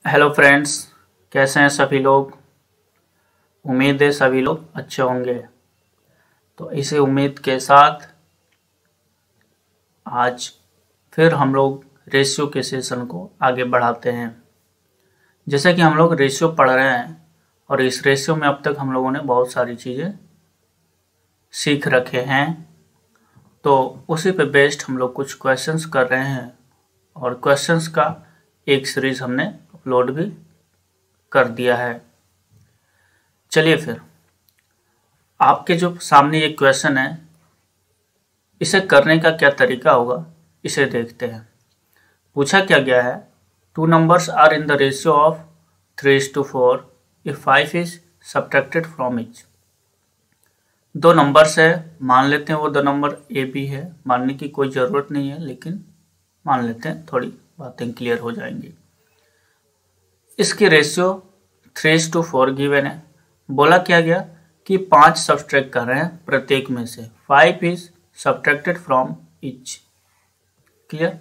Hello friends, कैसे हैं सभी लोग। उम्मीद है सभी लोग अच्छे होंगे। तो इसी उम्मीद के साथ आज फिर हम लोग रेशियो के सेशन को आगे बढ़ाते हैं। जैसे कि हम लोग रेशियो पढ़ रहे हैं और इस रेशियो में अब तक हम लोगों ने बहुत सारी चीज़ें सीख रखे हैं। तो उसी पे बेस्ड हम लोग कुछ क्वेश्चंस कर रहे हैं और क्वेश्चंस का एक सीरीज हमने अपलोड भी कर दिया है। चलिए फिर आपके जो सामने ये क्वेश्चन है, इसे करने का क्या तरीका होगा इसे देखते हैं। पूछा क्या गया है, two numbers are in the ratio of 3:4 if 5 is subtracted from each. दो नंबर्स है, मान लेते हैं वो दो नंबर ए बी है। मानने की कोई ज़रूरत नहीं है, लेकिन मान लेते हैं, थोड़ी बातें क्लियर हो जाएंगी। इसकी रेशियो 3:4 गिवन है। बोला क्या गया कि 5 सब्ट्रैक्ट कर रहे हैं प्रत्येक में से। 5 is subtracted from each. Clear,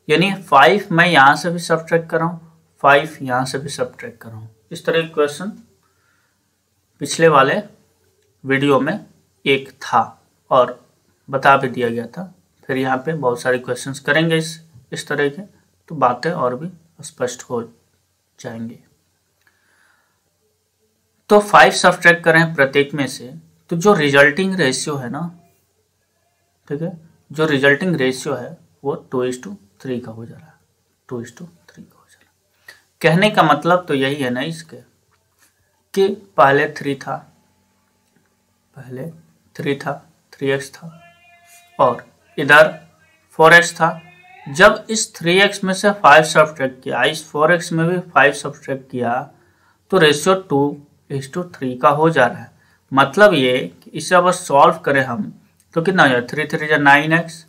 यानी 5 मैं यहाँ से भी सब्ट्रैक्ट कर रहा हूँ, 5 यहाँ से भी सब्ट्रैक्ट कर रहा हूँ। इस तरह का क्वेश्चन पिछले वाले वीडियो में एक था और बता भी दिया गया था। फिर यहाँ पे बहुत सारे क्वेश्चंस करेंगे इस तरह के, तो बातें और भी स्पष्ट हो जाएंगे। तो 5 सब्ट्रैक्ट करें प्रत्येक में से, तो जो रिजल्टिंग रेशियो है ना, ठीक है, जो रिजल्टिंग रेशियो है वो 2:3 का हो जा रहा है। 2:3 का हो जा रहा है। कहने का मतलब तो यही है ना इसके, कि पहले 3 था, पहले 3x था और इधर 4x था। जब इस 3x में से 5 सब्ट्रैक्ट किया, इस 4x में भी 5 सब्ट्रैक्ट किया, तो रेशियो 2:3 का हो जा रहा है। मतलब ये कि इसे अगर सॉल्व करें हम तो कितना हो जाए, 3 3 9x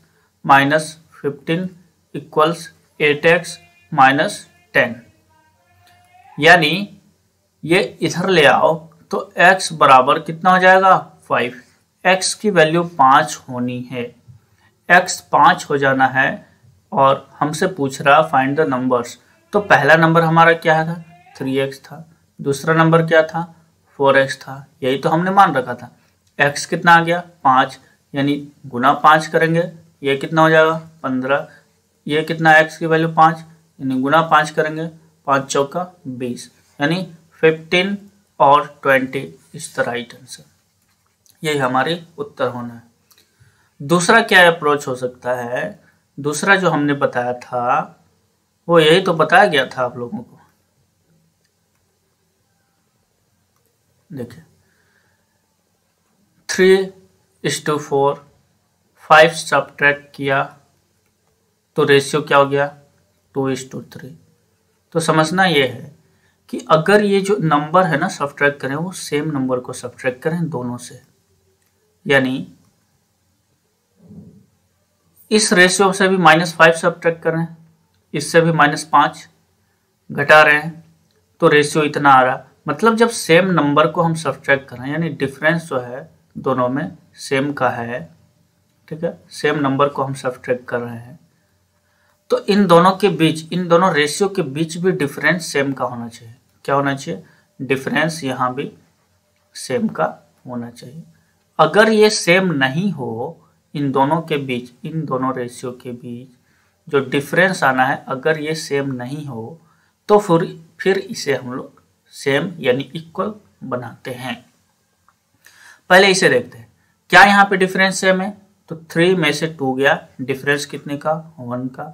minus 15 equals 8x minus 10। यानी ये इधर ले आओ तो x बराबर कितना हो जाएगा, 5। x की वैल्यू 5 होनी है, x 5 हो जाना है और हमसे पूछ रहा फाइंड द नंबर्स। तो पहला नंबर हमारा क्या था, 3x था। दूसरा नंबर क्या था, 4x था। यही तो हमने मान रखा था। x कितना आ गया, 5, यानी गुना 5 करेंगे, ये कितना हो जाएगा, 15। ये कितना, x की वैल्यू 5, यानी गुना 5 करेंगे, 5 चौका 20, यानी 15 और 20 इस तरह राइट आंसर। यही हमारी उत्तर होना है। दूसरा क्या अप्रोच हो सकता है, दूसरा जो हमने बताया था वो यही तो बताया गया था आप लोगों को। देखिए 3:4, 5 सब्ट्रैक्ट किया तो रेशियो क्या हो गया, 2:3। तो समझना ये है कि अगर ये जो नंबर है ना सब्ट्रैक्ट करें, वो सेम नंबर को सब्ट्रैक्ट करें दोनों से। यानी इस रेशियो से भी -5 सब्ट्रैक्ट कर रहे हैं, इससे भी -5 घटा रहे हैं, तो रेशियो इतना आ रहा। मतलब जब सेम नंबर को हम सब्ट्रैक्ट कर रहे हैं, यानी डिफरेंस जो है दोनों में सेम का है, ठीक है, सेम नंबर को हम सब्ट्रैक्ट कर रहे हैं, तो इन दोनों के बीच, इन दोनों रेशियो के बीच भी डिफरेंस सेम का होना चाहिए। क्या होना चाहिए, डिफरेंस यहाँ भी सेम का होना चाहिए। अगर ये सेम नहीं हो, इन दोनों के बीच, इन दोनों रेशियो के बीच जो डिफरेंस आना है, अगर ये सेम नहीं हो तो फिर इसे हम लोग सेम यानी इक्वल बनाते हैं। पहले इसे देखते हैं, क्या यहाँ पे डिफरेंस सेम है, तो 3 में से 2 गया, डिफरेंस कितने का, 1 का।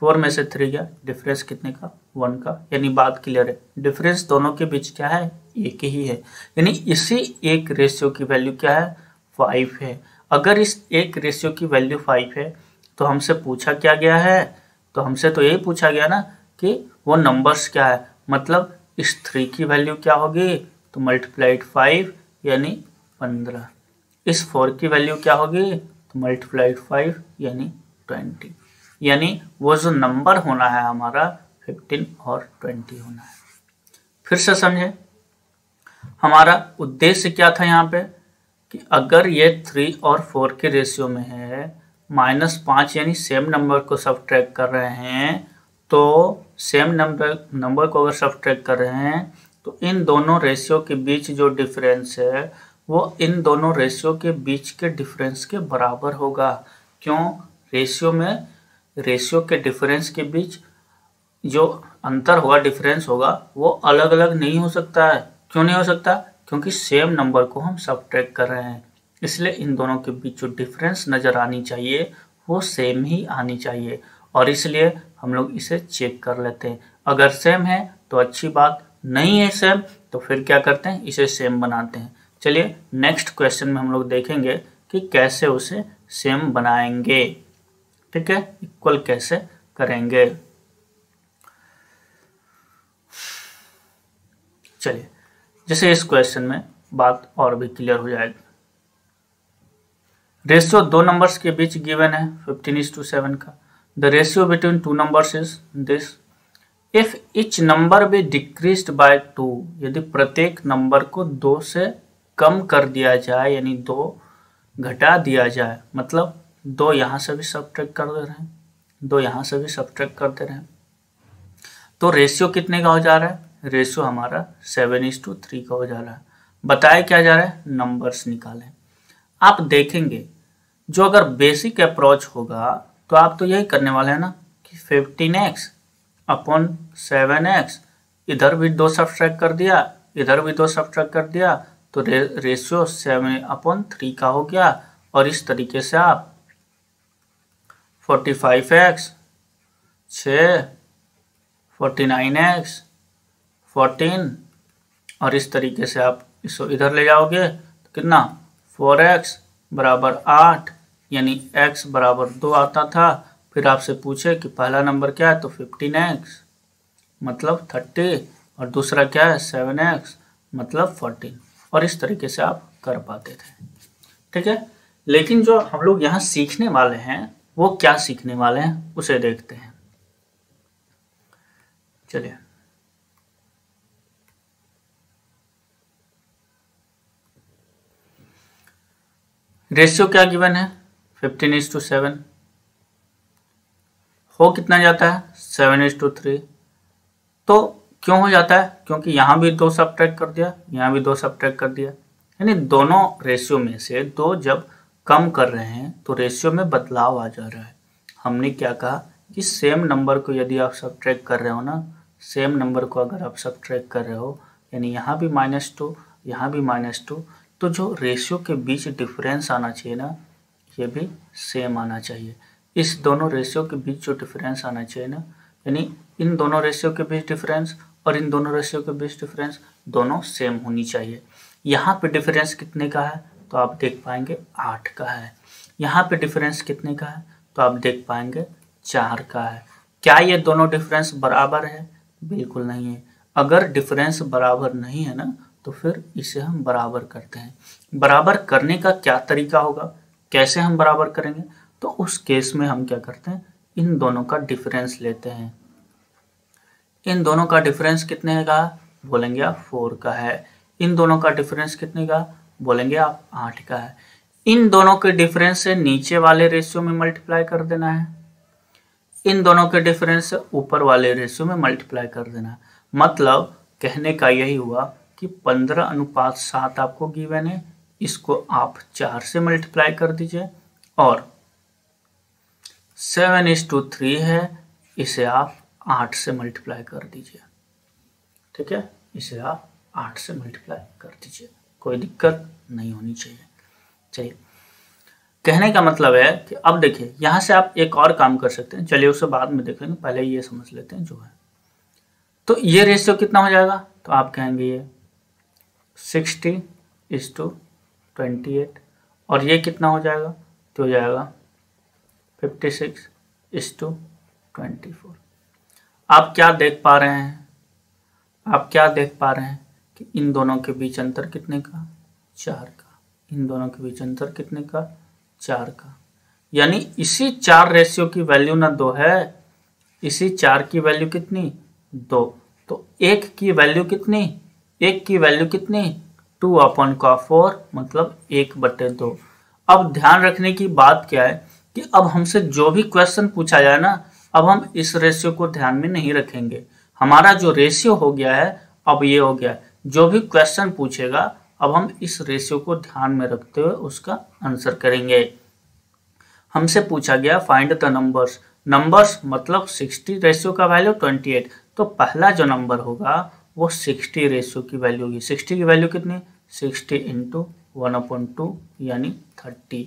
4 में से 3 गया, डिफरेंस कितने का, 1 का। यानी बात क्लियर है, डिफरेंस दोनों के बीच क्या है, एक ही है। यानी इसी एक रेशियो की वैल्यू क्या है, 5 है। अगर इस एक रेशियो की वैल्यू 5 है तो हमसे पूछा क्या गया है, तो हमसे तो यही पूछा गया ना कि वो नंबर्स क्या है। मतलब इस 3 की वैल्यू क्या होगी, तो मल्टीप्लाइड 5 यानी 15। इस 4 की वैल्यू क्या होगी, तो मल्टीप्लाइड 5 यानी 20। यानी वो जो नंबर होना है हमारा 15 और 20 होना है। फिर से समझे, हमारा उद्देश्य क्या था यहाँ पे, कि अगर ये 3 और 4 के रेशियो में है, -5 यानी सेम नंबर को सब्ट्रैक्ट कर रहे हैं, तो सेम नंबर को अगर सब्ट्रैक्ट कर रहे हैं तो इन दोनों रेशियो के बीच जो डिफरेंस है वो इन दोनों रेशियो के बीच के डिफरेंस के बराबर होगा। क्यों? रेशियो के डिफरेंस के बीच जो अंतर होगा, डिफरेंस होगा, वो अलग अलग नहीं हो सकता है। क्यों नहीं हो सकता? क्योंकि सेम नंबर को हम सब्ट्रैक्ट कर रहे हैं, इसलिए इन दोनों के बीच जो डिफरेंस नज़र आनी चाहिए वो सेम ही आनी चाहिए, और इसलिए हम लोग इसे चेक कर लेते हैं। अगर सेम है तो अच्छी बात, नहीं है सेम तो फिर क्या करते हैं, इसे सेम बनाते हैं। चलिए नेक्स्ट क्वेश्चन में हम लोग देखेंगे कि कैसे उसे सेम बनाएंगे। ठीक है, इक्वल कैसे करेंगे। चलिए, जैसे इस क्वेश्चन में बात और भी क्लियर हो जाएगी। रेशियो दो नंबर्स के बीच गिवन है 15:7 का। The ratio between two numbers is this. If each number be decreased by 2, यदि प्रत्येक नंबर को 2 से कम कर दिया जाए, यानी 2 घटा दिया जाए, मतलब 2 यहाँ से भी सब्ट्रैक्ट कर दे रहे हैं, 2 यहाँ से भी सब्ट्रैक्ट कर दे रहे हैं, तो रेशियो कितने का हो जा रहा है? रेशियो हमारा 7:3 का हो जा रहा है। बताया क्या जा रहा है? नंबर्स निकालें। आप देखेंगे जो अगर बेसिक अप्रोच होगा तो आप तो यही करने वाले हैं ना कि 15x अपॉन 7x, इधर भी 2 सब्ट्रैक्ट कर दिया, इधर भी 2 सब्ट्रैक्ट कर दिया, तो रेशियो 7/3 का हो गया। और इस तरीके से आप 45x 6, 49x 14, और इस तरीके से आप इसको इधर ले जाओगे तो कितना, 4x बराबर 8, यानी x बराबर 2 आता था। फिर आपसे पूछे कि पहला नंबर क्या है, तो 15x मतलब 30, और दूसरा क्या है 7x मतलब 14, और इस तरीके से आप कर पाते थे। ठीक है, लेकिन जो हम लोग यहाँ सीखने वाले हैं वो क्या सीखने वाले हैं उसे देखते हैं। चलिए, रेशियो क्या गिवन है 15:7, हो कितना जाता है 7:3। तो क्यों हो जाता है? क्योंकि यहाँ भी 2 सब्ट्रैक्ट कर दिया, यहाँ भी 2 सब्ट्रैक्ट कर दिया, यानी दोनों रेशियो में से 2 जब कम कर रहे हैं तो रेशियो में बदलाव आ जा रहा है। हमने क्या कहा कि सेम नंबर को यदि आप सब्ट्रैक्ट कर रहे हो ना, सेम नंबर को अगर आप सब्ट्रैक्ट कर रहे हो, यानी यहाँ भी -2 यहाँ भी -2, तो जो रेशियो के बीच डिफरेंस आना चाहिए ना, ये भी सेम आना चाहिए। इस दोनों रेशियो के बीच जो डिफरेंस आना चाहिए ना, यानी इन दोनों रेशियो के बीच डिफरेंस और इन दोनों रेशियो के बीच डिफरेंस दोनों सेम होनी चाहिए। यहाँ पे डिफरेंस कितने का है तो आप देख पाएंगे 8 का है। यहाँ पे डिफरेंस कितने का है तो आप देख पाएंगे 4 का है। क्या ये दोनों डिफरेंस बराबर है? बिल्कुल नहीं है। अगर डिफरेंस बराबर नहीं है ना तो फिर इसे हम बराबर करते हैं। बराबर करने का क्या तरीका होगा, कैसे हम बराबर करेंगे? तो उस केस में हम क्या करते हैं, इन दोनों का डिफरेंस लेते हैं। इन दोनों का डिफरेंस कितने का बोलेंगे आप 4 का है। इन दोनों का डिफरेंस कितने का बोलेंगे आप 8 का है। इन दोनों के डिफरेंस से नीचे वाले रेशियो में मल्टीप्लाई कर देना है, इन दोनों के डिफरेंस से ऊपर वाले रेशियो में मल्टीप्लाई कर देना है। मतलब कहने का यही हुआ कि 15:7 आपको गिवन है, इसको आप 4 से मल्टीप्लाई कर दीजिए, और 7:3 है, इसे आप 8 से मल्टीप्लाई कर दीजिए। ठीक है, इसे आप 8 से मल्टीप्लाई कर दीजिए, कोई दिक्कत नहीं होनी चाहिए। चलिए, कहने का मतलब है कि अब देखिए यहाँ से आप एक और काम कर सकते हैं, चलिए उसे बाद में देखेंगे, पहले ये समझ लेते हैं जो है। तो ये रेशियो कितना हो जाएगा तो आप कहेंगे ये 60:28, और ये कितना हो जाएगा तो हो जाएगा 56:24। आप क्या देख पा रहे हैं, आप क्या देख पा रहे हैं कि इन दोनों के बीच अंतर कितने का 4 का, इन दोनों के बीच अंतर कितने का 4 का, यानी इसी 4 रेशियो की वैल्यू ना 2 है, इसी 4 की वैल्यू कितनी 2, तो 1 की वैल्यू कितनी, 1 की वैल्यू कितनी 2/4, मतलब 1/2। अब ध्यान रखने की बात क्या है कि अब हमसे जो भी क्वेश्चन पूछा जाए ना, अब हम इस रेशियो को ध्यान में नहीं रखेंगे। हमारा जो रेशियो हो गया है अब ये हो गया। जो भी क्वेश्चन पूछेगा अब हम इस रेशियो को ध्यान में रखते हुए उसका आंसर करेंगे। हमसे पूछा गया फाइंड द नंबर्स। नंबर्स मतलब 60 रेशियो का वैल्यू 28, तो पहला जो नंबर होगा वो 60 रेशियो की वैल्यू होगी। 60 की वैल्यू कितनी? 60 इंटू 1/2 यानी 30।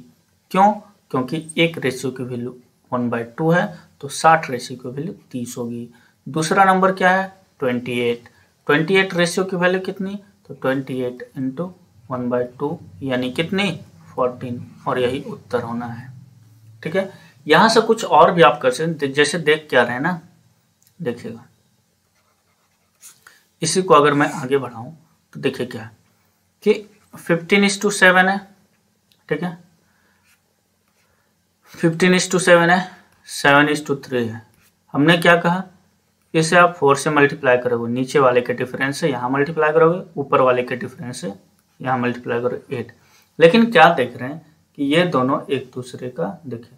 क्यों? क्योंकि एक रेशियो की वैल्यू 1/2 है, तो 60 रेशियो की वैल्यू 30 होगी। दूसरा नंबर क्या है? 28। 28 रेशियो की वैल्यू कितनी? तो 28 इंटू 1/2 यानी कितनी? 14, और यही उत्तर होना है। ठीक है, यहां से कुछ और भी आप कर सकते हैं। जैसे देख क्या रहे हैं ना, देखिएगा इसी को अगर मैं आगे बढ़ाऊं तो देखिए क्या है कि 15:7 है। ठीक है, 15:7 है, 7:3 है। हमने क्या कहा, इसे आप 4 से मल्टीप्लाई करोगे, नीचे वाले के डिफरेंस से यहाँ मल्टीप्लाई करोगे, ऊपर वाले के डिफरेंस से यहाँ मल्टीप्लाई करोगे 8। लेकिन क्या देख रहे हैं कि ये दोनों एक दूसरे का, देखिए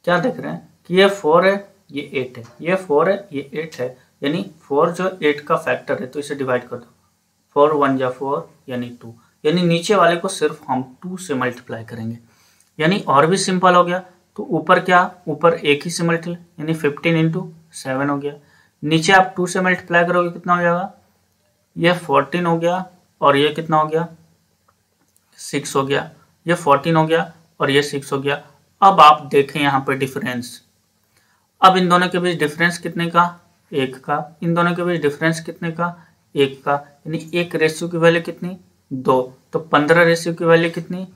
क्या देख रहे हैं कि ये 4 है, ये 8 है, ये 4 है, ये 8 है, यानी 4 जो 8 का फैक्टर है, तो इसे डिवाइड कर दो। 4 1 जा 4 यानी 2, यानी नीचे वाले को सिर्फ हम 2 से मल्टीप्लाई करेंगे, यानी और भी सिंपल हो गया। तो ऊपर क्या, ऊपर एक ही से मल्टीप्लाई, यानी 15 इंटू 7 हो गया। नीचे आप 2 से मल्टीप्लाई करोगे, कितना हो जाएगा? ये 14 हो गया, और ये कितना हो गया? 6 हो गया। ये 14 हो गया और ये 6 हो गया। अब आप देखें यहाँ पे डिफरेंस। अब इन दोनों के बीच डिफरेंस कितने का? 1 का। इन दोनों के बीच डिफरेंस कितने का? 1 का। यानी एक रेशियो की वैल्यू कितनी? 2। तो 15 रेशियो की वैल्यू कितनी?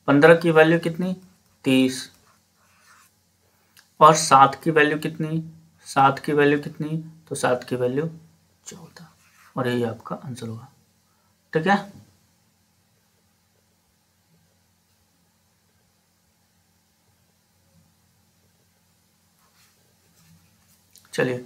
15 की वैल्यू कितनी? 30। और 7 की वैल्यू कितनी? 7 की वैल्यू कितनी? तो 7 की वैल्यू 14, और यही आपका आंसर होगा। ठीक है, चलिए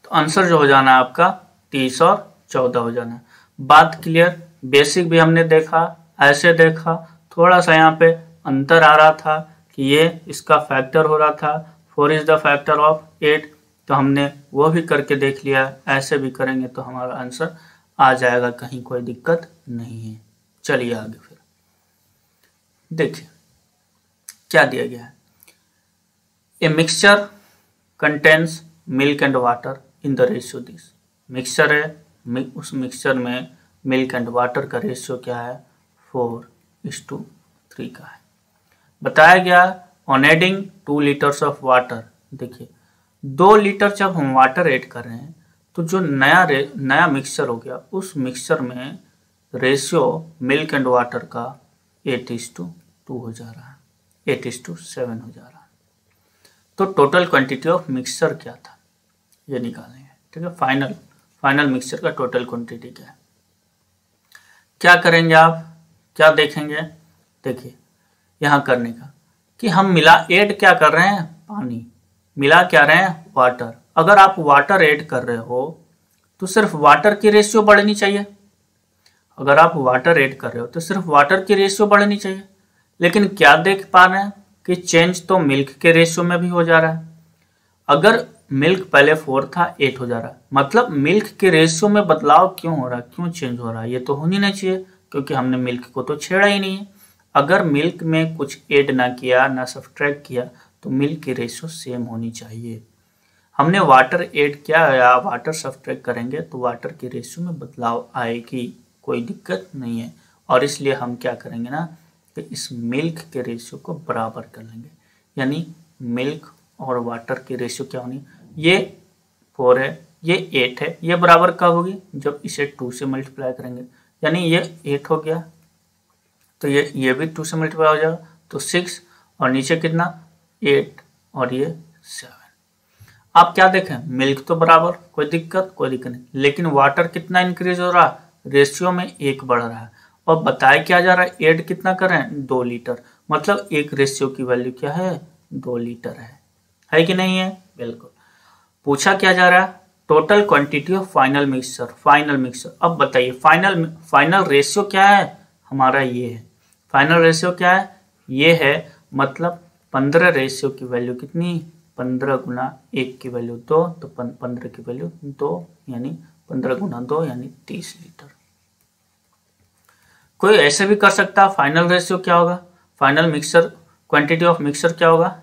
तो आंसर जो हो जाना है आपका 30 और 14 हो जाना है। बात क्लियर? बेसिक भी हमने देखा, ऐसे देखा, थोड़ा सा यहाँ पे अंतर आ रहा था कि ये इसका फैक्टर हो रहा था, 4 इज द फैक्टर ऑफ 8, तो हमने वो भी करके देख लिया। ऐसे भी करेंगे तो हमारा आंसर आ जाएगा, कहीं कोई दिक्कत नहीं है। चलिए आगे फिर देखिए क्या दिया गया है। A mixture contains milk and water in the ratio this. Mixture है, उस मिक्सचर में मिल्क एंड वाटर का रेशियो क्या है? 4:3 का है। बताया गया on adding 2 litres of water. देखिए 2 लीटर जब हम वाटर ऐड कर रहे हैं तो जो नया मिक्सचर हो गया, उस मिक्सचर में रेशियो मिल्क एंड वाटर का 8:2 हो जा रहा है, 8:7 हो जा रहा है। तो टोटल क्वांटिटी ऑफ मिक्सचर क्या था ये निकालेंगे। ठीक है, फाइनल मिक्सचर का टोटल क्वांटिटी क्या है। क्या करेंगे आप, क्या देखेंगे? देखिए यहाँ करने का कि हम ऐड क्या कर रहे हैं? पानी। मिला क्या रहे हैं? वाटर। अगर आप वाटर ऐड कर रहे हो तो सिर्फ वाटर की रेशियो बढ़नी चाहिए। अगर आप वाटर ऐड कर रहे हो तो सिर्फ वाटर की रेशियो बढ़नी चाहिए। लेकिन क्या देख पा रहे हैं कि चेंज तो मिल्क के रेशियो में भी हो जा रहा है। अगर मिल्क पहले 4 था, 8 हो जा रहा है, मतलब मिल्क के रेशियो में बदलाव क्यों हो रहा है, क्यों चेंज हो रहा है? ये तो होनी नहीं चाहिए, क्योंकि हमने मिल्क को तो छेड़ा ही नहीं है। अगर मिल्क में कुछ ऐड ना किया, ना सब्ट्रैक्ट किया, तो मिल्क की रेशियो सेम होनी चाहिए। हमने वाटर ऐड किया या वाटर सब्ट्रैक्ट करेंगे तो वाटर की रेशियो में बदलाव आएगी, कोई दिक्कत नहीं है। और इसलिए हम क्या करेंगे ना कि इस मिल्क के रेशियो को बराबर कर लेंगे, यानी मिल्क और वाटर की रेशियो क्या होनी? ये 4 है, ये 8 है, ये बराबर कब होगी? जब इसे 2 से मल्टीप्लाई करेंगे, यानी ये 8 हो गया तो ये भी 2 से मल्टीप्लाई हो जाएगा, तो 6, और नीचे कितना? 8, और ये 7। आप क्या देखें, मिल्क तो बराबर, कोई दिक्कत नहीं, लेकिन वाटर कितना इंक्रीज हो रहा है? रेशियो में 1 बढ़ रहा है। और बताया क्या जा रहा है? ऐड कितना करें? 2 लीटर, मतलब एक रेशियो की वैल्यू क्या है? 2 लीटर है कि नहीं है? बिल्कुल। पूछा क्या जा रहा है? Total quantity of final mixture. अब बताइए फाइनल रेशियो क्या है हमारा? ये है फाइनल रेशियो क्या है? ये है, मतलब 15 रेशियो की वैल्यू कितनी? 15 गुना 1 की वैल्यू 2, तो 15 की वैल्यू 2, यानी 15 गुना 2 यानी 30 लीटर। कोई ऐसे भी कर सकता है, फाइनल रेशियो क्या होगा, final mixer quantity of mixer क्या होगा,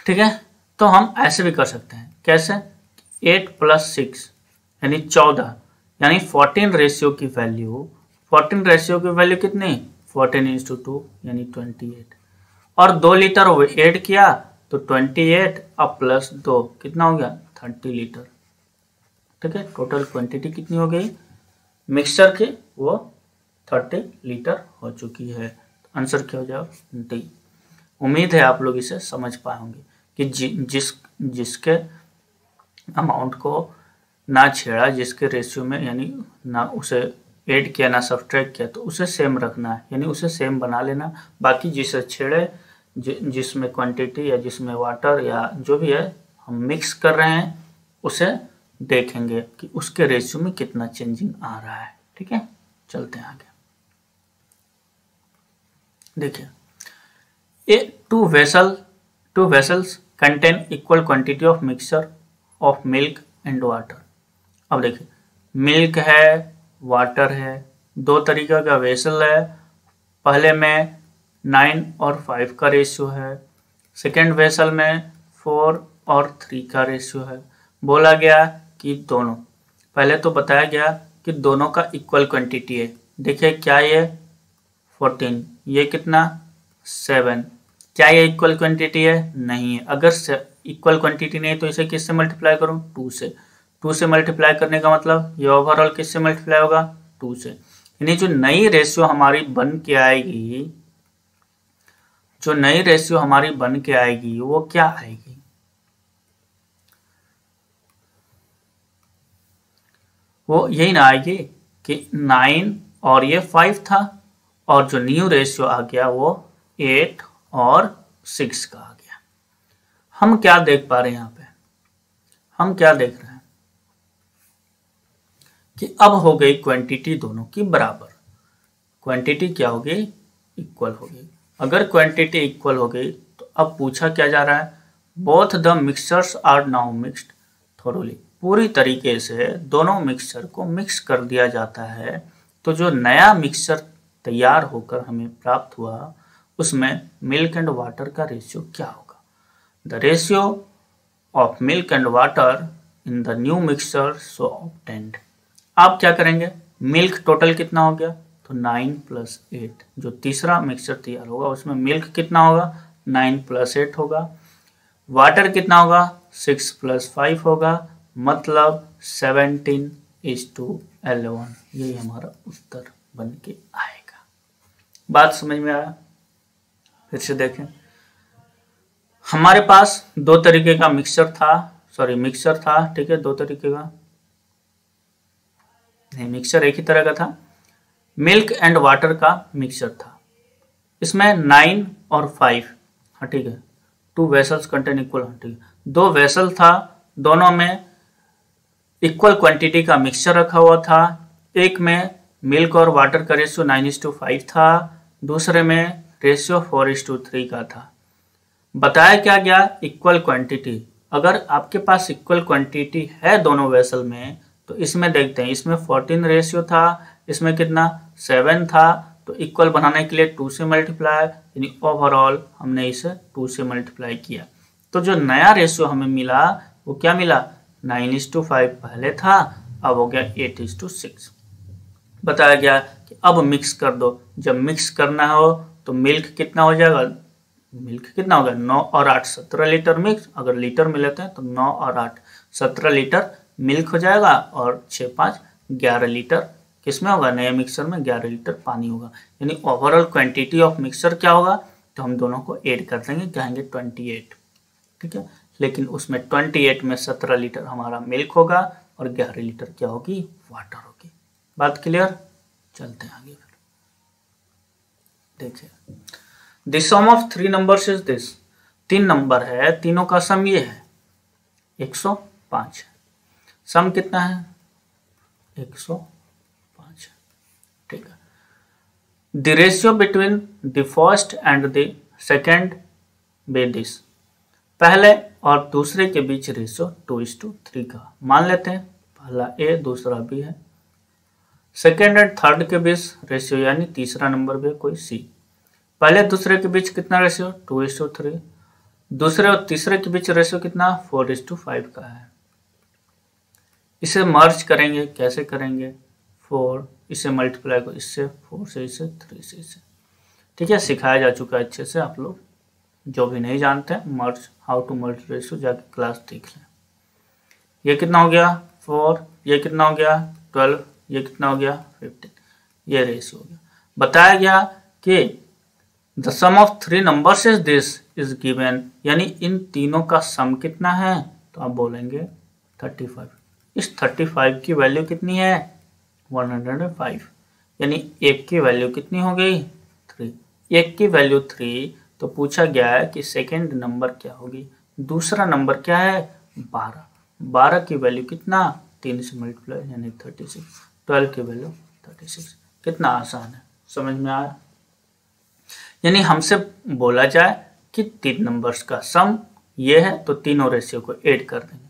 ठीक है। तो हम ऐसे भी कर सकते हैं, कैसे, 8 + 6 यानी 14, यानी 14 रेशियो की वैल्यू, 14 रेशियो की वैल्यू कितनी, 14:2 यानी 28, और 2 लीटर वो ऐड किया तो 28 अब +2 कितना हो गया, 30 लीटर, ठीक है। टोटल क्वांटिटी कितनी हो गई मिक्सचर की, वो 30 लीटर हो चुकी है। तो आंसर क्या हो जाएगा, डी। उम्मीद है आप लोग इसे समझ पाए होंगे कि जिसके अमाउंट को ना छेड़ा, जिसके रेशियो में यानी ना उसे ऐड किया ना सब्ट्रैक्ट किया, तो उसे सेम रखना है, यानी उसे सेम बना लेना। बाकी जिसे छेड़े, जिसमें क्वांटिटी या जिसमें वाटर या जो भी है हम मिक्स कर रहे हैं, उसे देखेंगे कि उसके रेशियो में कितना चेंजिंग आ रहा है, ठीक है। चलते हैं आगे। देखिए, two vessels contain equal quantity of mixture of milk and water. अब देखिए, मिल्क है, वाटर है, दो तरीका का वेसल है। पहले में 9 और 5 का रेशियो है, सेकेंड वेसल में 4 और 3 का रेशियो है। बोला गया कि दोनों, पहले तो बताया गया कि दोनों का इक्वल क्वांटिटी है। देखिए क्या ये 14, ये कितना 7, क्या ये इक्वल क्वांटिटी है, नहीं है। अगर इक्वल क्वांटिटी नहीं है तो इसे किससे मल्टीप्लाई करूं, 2 से। 2 से मल्टीप्लाई करने का मतलब ये ओवरऑल किससे मल्टीप्लाई होगा, 2 से। यानी जो नई रेशियो हमारी बन के आएगी, जो नई रेशियो हमारी बन के आएगी वो क्या आएगी, वो यही ना आएगी कि 9 और ये 5 था, और जो न्यू रेशियो आ गया वो 8 और 6 का आ गया। हम क्या देख पा रहे हैं यहाँ पे, हम क्या देख रहे हैं कि अब हो गई क्वांटिटी दोनों की बराबर। क्वांटिटी क्या हो गई, इक्वल हो गई। अगर क्वांटिटी इक्वल हो गई तो अब पूछा क्या जा रहा है, both the mixtures are now mixed thoroughly. पूरी तरीके से दोनों मिक्सचर को मिक्स कर दिया जाता है। तो जो नया मिक्सचर तैयार होकर हमें प्राप्त हुआ, उसमें मिल्क एंड वाटर का रेशियो क्या होगा। The ratio of milk and water in the new mixture so obtained. आप क्या करेंगे, मिल्क टोटल कितना हो गया, तो 9 + 8, जो तीसरा मिक्सचर तैयार होगा उसमें मिल्क कितना होगा, 9 + 8 होगा। वाटर कितना होगा, 6 + 5 होगा, मतलब 17:11। यही हमारा उत्तर बन के आएगा। बात समझ में आया, फिर से देखें। हमारे पास दो तरीके का मिक्सचर था, ठीक है, दो तरीके का नहीं, मिक्सचर एक ही तरह का था। मिल्क एंड वाटर का मिक्सचर था, इसमें 9 और 5, हाँ ठीक है, 2 वेसल्स कंटेन इक्वल, ठीक है, 2 वेसल था, दोनों में इक्वल क्वांटिटी का मिक्सचर रखा हुआ था। एक में मिल्क और वाटर का रेशियो 9:5 था, दूसरे में रेशियो 4:3 का था। बताया क्या गया, इक्वल क्वांटिटी। अगर आपके पास इक्वल क्वांटिटी है दोनों वेसल में, तो इसमें देखते हैं, इसमें 14 रेशियो था, इसमें कितना 7 था, तो इक्वल बनाने के लिए 2 से मल्टीप्लाई, यानी ओवरऑल हमने इसे 2 से मल्टीप्लाई किया। तो जो नया रेशियो हमें मिला वो क्या मिला, 9:5 पहले था, अब हो गया 8:6। बताया गया कि अब मिक्स कर दो। जब मिक्स करना हो तो मिल्क कितना हो जाएगा, मिल्क कितना होगा, 9 और 8 17 लीटर मिक्स। अगर लीटर में लेते हैं तो 9 और 8 17 लीटर मिल्क हो जाएगा, और 6 5 11 लीटर किसमें होगा, नए मिक्सर में 11 लीटर पानी होगा। यानी ओवरऑल क्वांटिटी ऑफ मिक्सर क्या होगा, तो हम दोनों को ऐड कर देंगे, कहेंगे 28, ठीक है। लेकिन उसमें 28 में 17 लीटर हमारा मिल्क होगा और 11 लीटर क्या होगी, वाटर होगी। बात क्लियर, चलते हैं आगे। फिर देखिए, the sum of 3 numbers is this. 3 number है, तीनों का सम ये है 105। सम कितना है, 105, ठीक है। The ratio between the first and the second be this. पहले और दूसरे के बीच रेशियो 2:3 का मान लेते हैं, पहला ए दूसरा बी है। सेकेंड एंड थर्ड के बीच रेशियो यानी तीसरा नंबर भी है कोई सी। पहले दूसरे के बीच कितना रेशियो 2:3, दूसरे और तीसरे के बीच रेशियो कितना 4:5 का है। इसे मर्ज करेंगे, कैसे करेंगे 4 इसे मल्टीप्लाई को इससे, 4 से इसे, 3 से इसे। ठीक है, सिखाया जा चुका है अच्छे से, आप लोग जो भी नहीं जानते हैं मर्ज, हाउ टू मर्ज रेशियो जाके क्लास देख लें। ये कितना हो गया 4, ये कितना हो गया 12, ये कितना हो गया 15, ये रेशियो हो गया। बताया गया कि the sum of 3 numbers is this is given, यानी इन तीनों का सम कितना है, तो आप बोलेंगे 35। इस 35 की वैल्यू कितनी है 105, यानी एक की वैल्यू कितनी हो गई 3, एक की वैल्यू 3। तो पूछा गया है कि सेकेंड नंबर क्या होगी, दूसरा नंबर क्या है 12, 12 की वैल्यू कितना 3 से मल्टीप्लाई यानी 36, 12 की वैल्यू 36। कितना आसान है, समझ में आया। यानी हमसे बोला जाए कि 3 नंबर्स का सम ये है तो तीनों रेशियो को ऐड कर देंगे।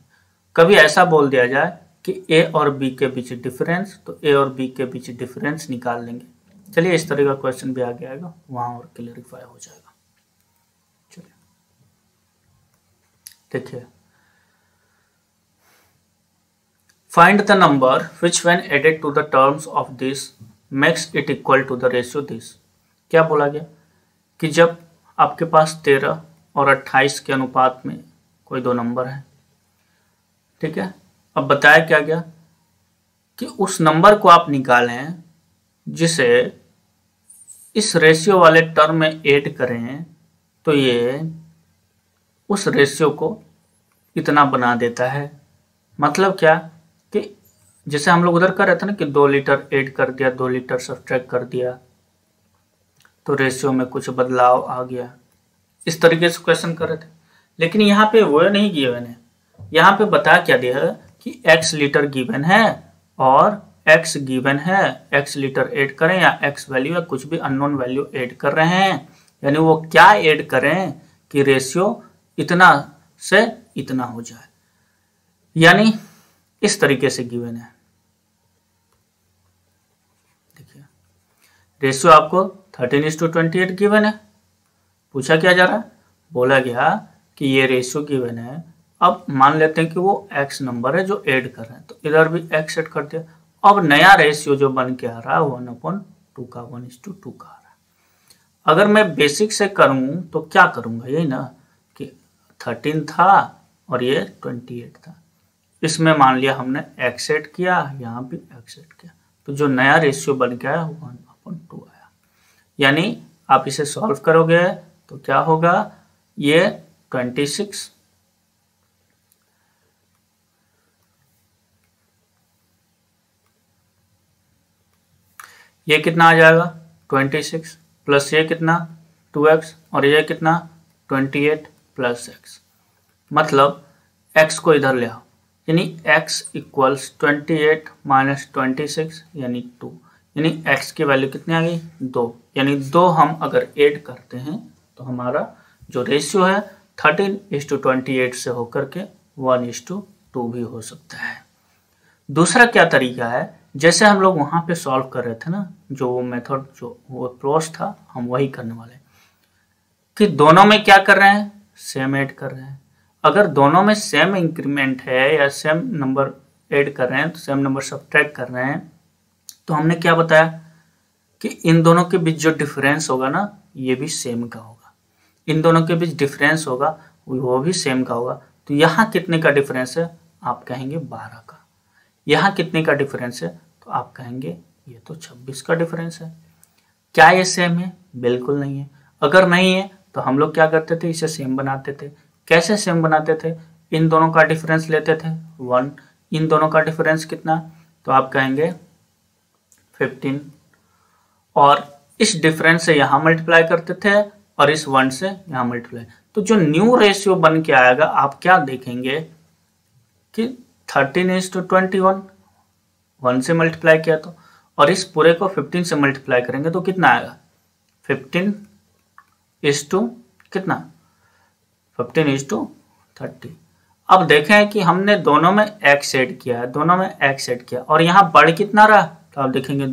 कभी ऐसा बोल दिया जाए कि ए और बी के बीच डिफरेंस, तो ए और बी के बीच डिफरेंस निकाल लेंगे। चलिए इस तरह का क्वेश्चन भी आगे आएगा, वहां और क्लियरिफाई हो जाएगा। चलिए देखिए, find the number which when added to the terms of this makes it equal to the ratio this. क्या बोला गया कि जब आपके पास 13 और 28 के अनुपात में कोई दो नंबर है, ठीक है। अब बताया क्या गया कि उस नंबर को आप निकालें जिसे इस रेशियो वाले टर्म में ऐड करें, तो ये उस रेशियो को इतना बना देता है। मतलब क्या कि जैसे हम लोग उधर कर रहे थे ना कि 2 लीटर ऐड कर दिया, 2 लीटर सब्ट्रैक्ट कर दिया, तो रेशियो में कुछ बदलाव आ गया। इस तरीके से क्वेश्चन कर रहे थे, लेकिन यहाँ पे वो नहीं गिवन है। यहाँ पे बता क्या दिया है कि x लीटर गिवन है और x गिवन है, x लीटर ऐड करें या x वैल्यू या कुछ भी अननोन वैल्यू ऐड कर रहे हैं, यानी वो क्या ऐड करें कि रेशियो इतना से इतना हो जाए, यानी इस तरीके से गिवन है। देखिए रेशियो आपको 13:28 गिवन है। पूछा क्या जा रहा है, बोला गया कि ये रेशियो गिवन है। अब मान लेते हैं कि वो x नंबर है जो ऐड कर रहे हैं, तो इधर भी x ऐड कर दिया। अब नया रेशियो जो बन के आ रहा है 1/2 का, 1:2 का आ रहा है। अगर मैं बेसिक से करूं तो क्या करूंगा, यही ना कि 13 था और ये 28 था, इसमें मान लिया हमने x ऐड किया, यहाँ भी x ऐड किया, तो जो नया रेशियो बन के आया 1/2 आया। यानी आप इसे सॉल्व करोगे तो क्या होगा, ये 26 ये कितना आ जाएगा 26 प्लस ये कितना 2x और ये कितना 28 प्लस x, मतलब x को इधर ले आओ, यानी x इक्वल्स 28 माइनस 26 यानी 2, यानी x की वैल्यू कितनी आ गई 2, यानी 2 हम अगर ऐड करते हैं तो हमारा जो रेशियो है 13:28 से होकर के 1:2 भी हो सकता है। दूसरा क्या तरीका है, जैसे हम लोग वहां पे सॉल्व कर रहे थे ना, जो वो मेथड जो वो अप्रोच था, हम वही करने वाले कि दोनों में क्या कर रहे हैं सेम ऐड कर रहे हैं। अगर दोनों में सेम इंक्रीमेंट है या सेम नंबर ऐड कर रहे हैं, तो सेम नंबर सब्ट्रैक्ट कर रहे हैं, तो हमने क्या बताया कि इन दोनों के बीच जो डिफरेंस होगा ना ये भी सेम का होगा, इन दोनों के बीच डिफरेंस होगा वो भी सेम का होगा। तो यहाँ कितने का डिफरेंस है, आप कहेंगे 12 का। यहाँ कितने का डिफरेंस है, तो आप कहेंगे ये तो 26 का डिफरेंस है। क्या ये सेम है, बिल्कुल नहीं है। अगर नहीं है तो हम लोग क्या करते थे, इसे सेम बनाते थे। कैसे सेम बनाते थे, इन दोनों का डिफरेंस लेते थे 1, इन दोनों का डिफरेंस कितना, तो आप कहेंगे 15, और इस डिफरेंस से यहाँ मल्टीप्लाई करते थे और इस 1 से यहाँ मल्टीप्लाई। तो जो न्यू रेशियो बन के आएगा, आप क्या देखेंगे कि 13:21, 1 से मल्टीप्लाई किया तो, और इस पूरे को 15 से मल्टीप्लाई करेंगे तो कितना आएगा 15 कितना 15:30। अब देखें कि हमने दोनों में x ऐड किया है, दोनों में x ऐड किया और यहाँ बढ़ कितना रहा, तो आप देखेंगे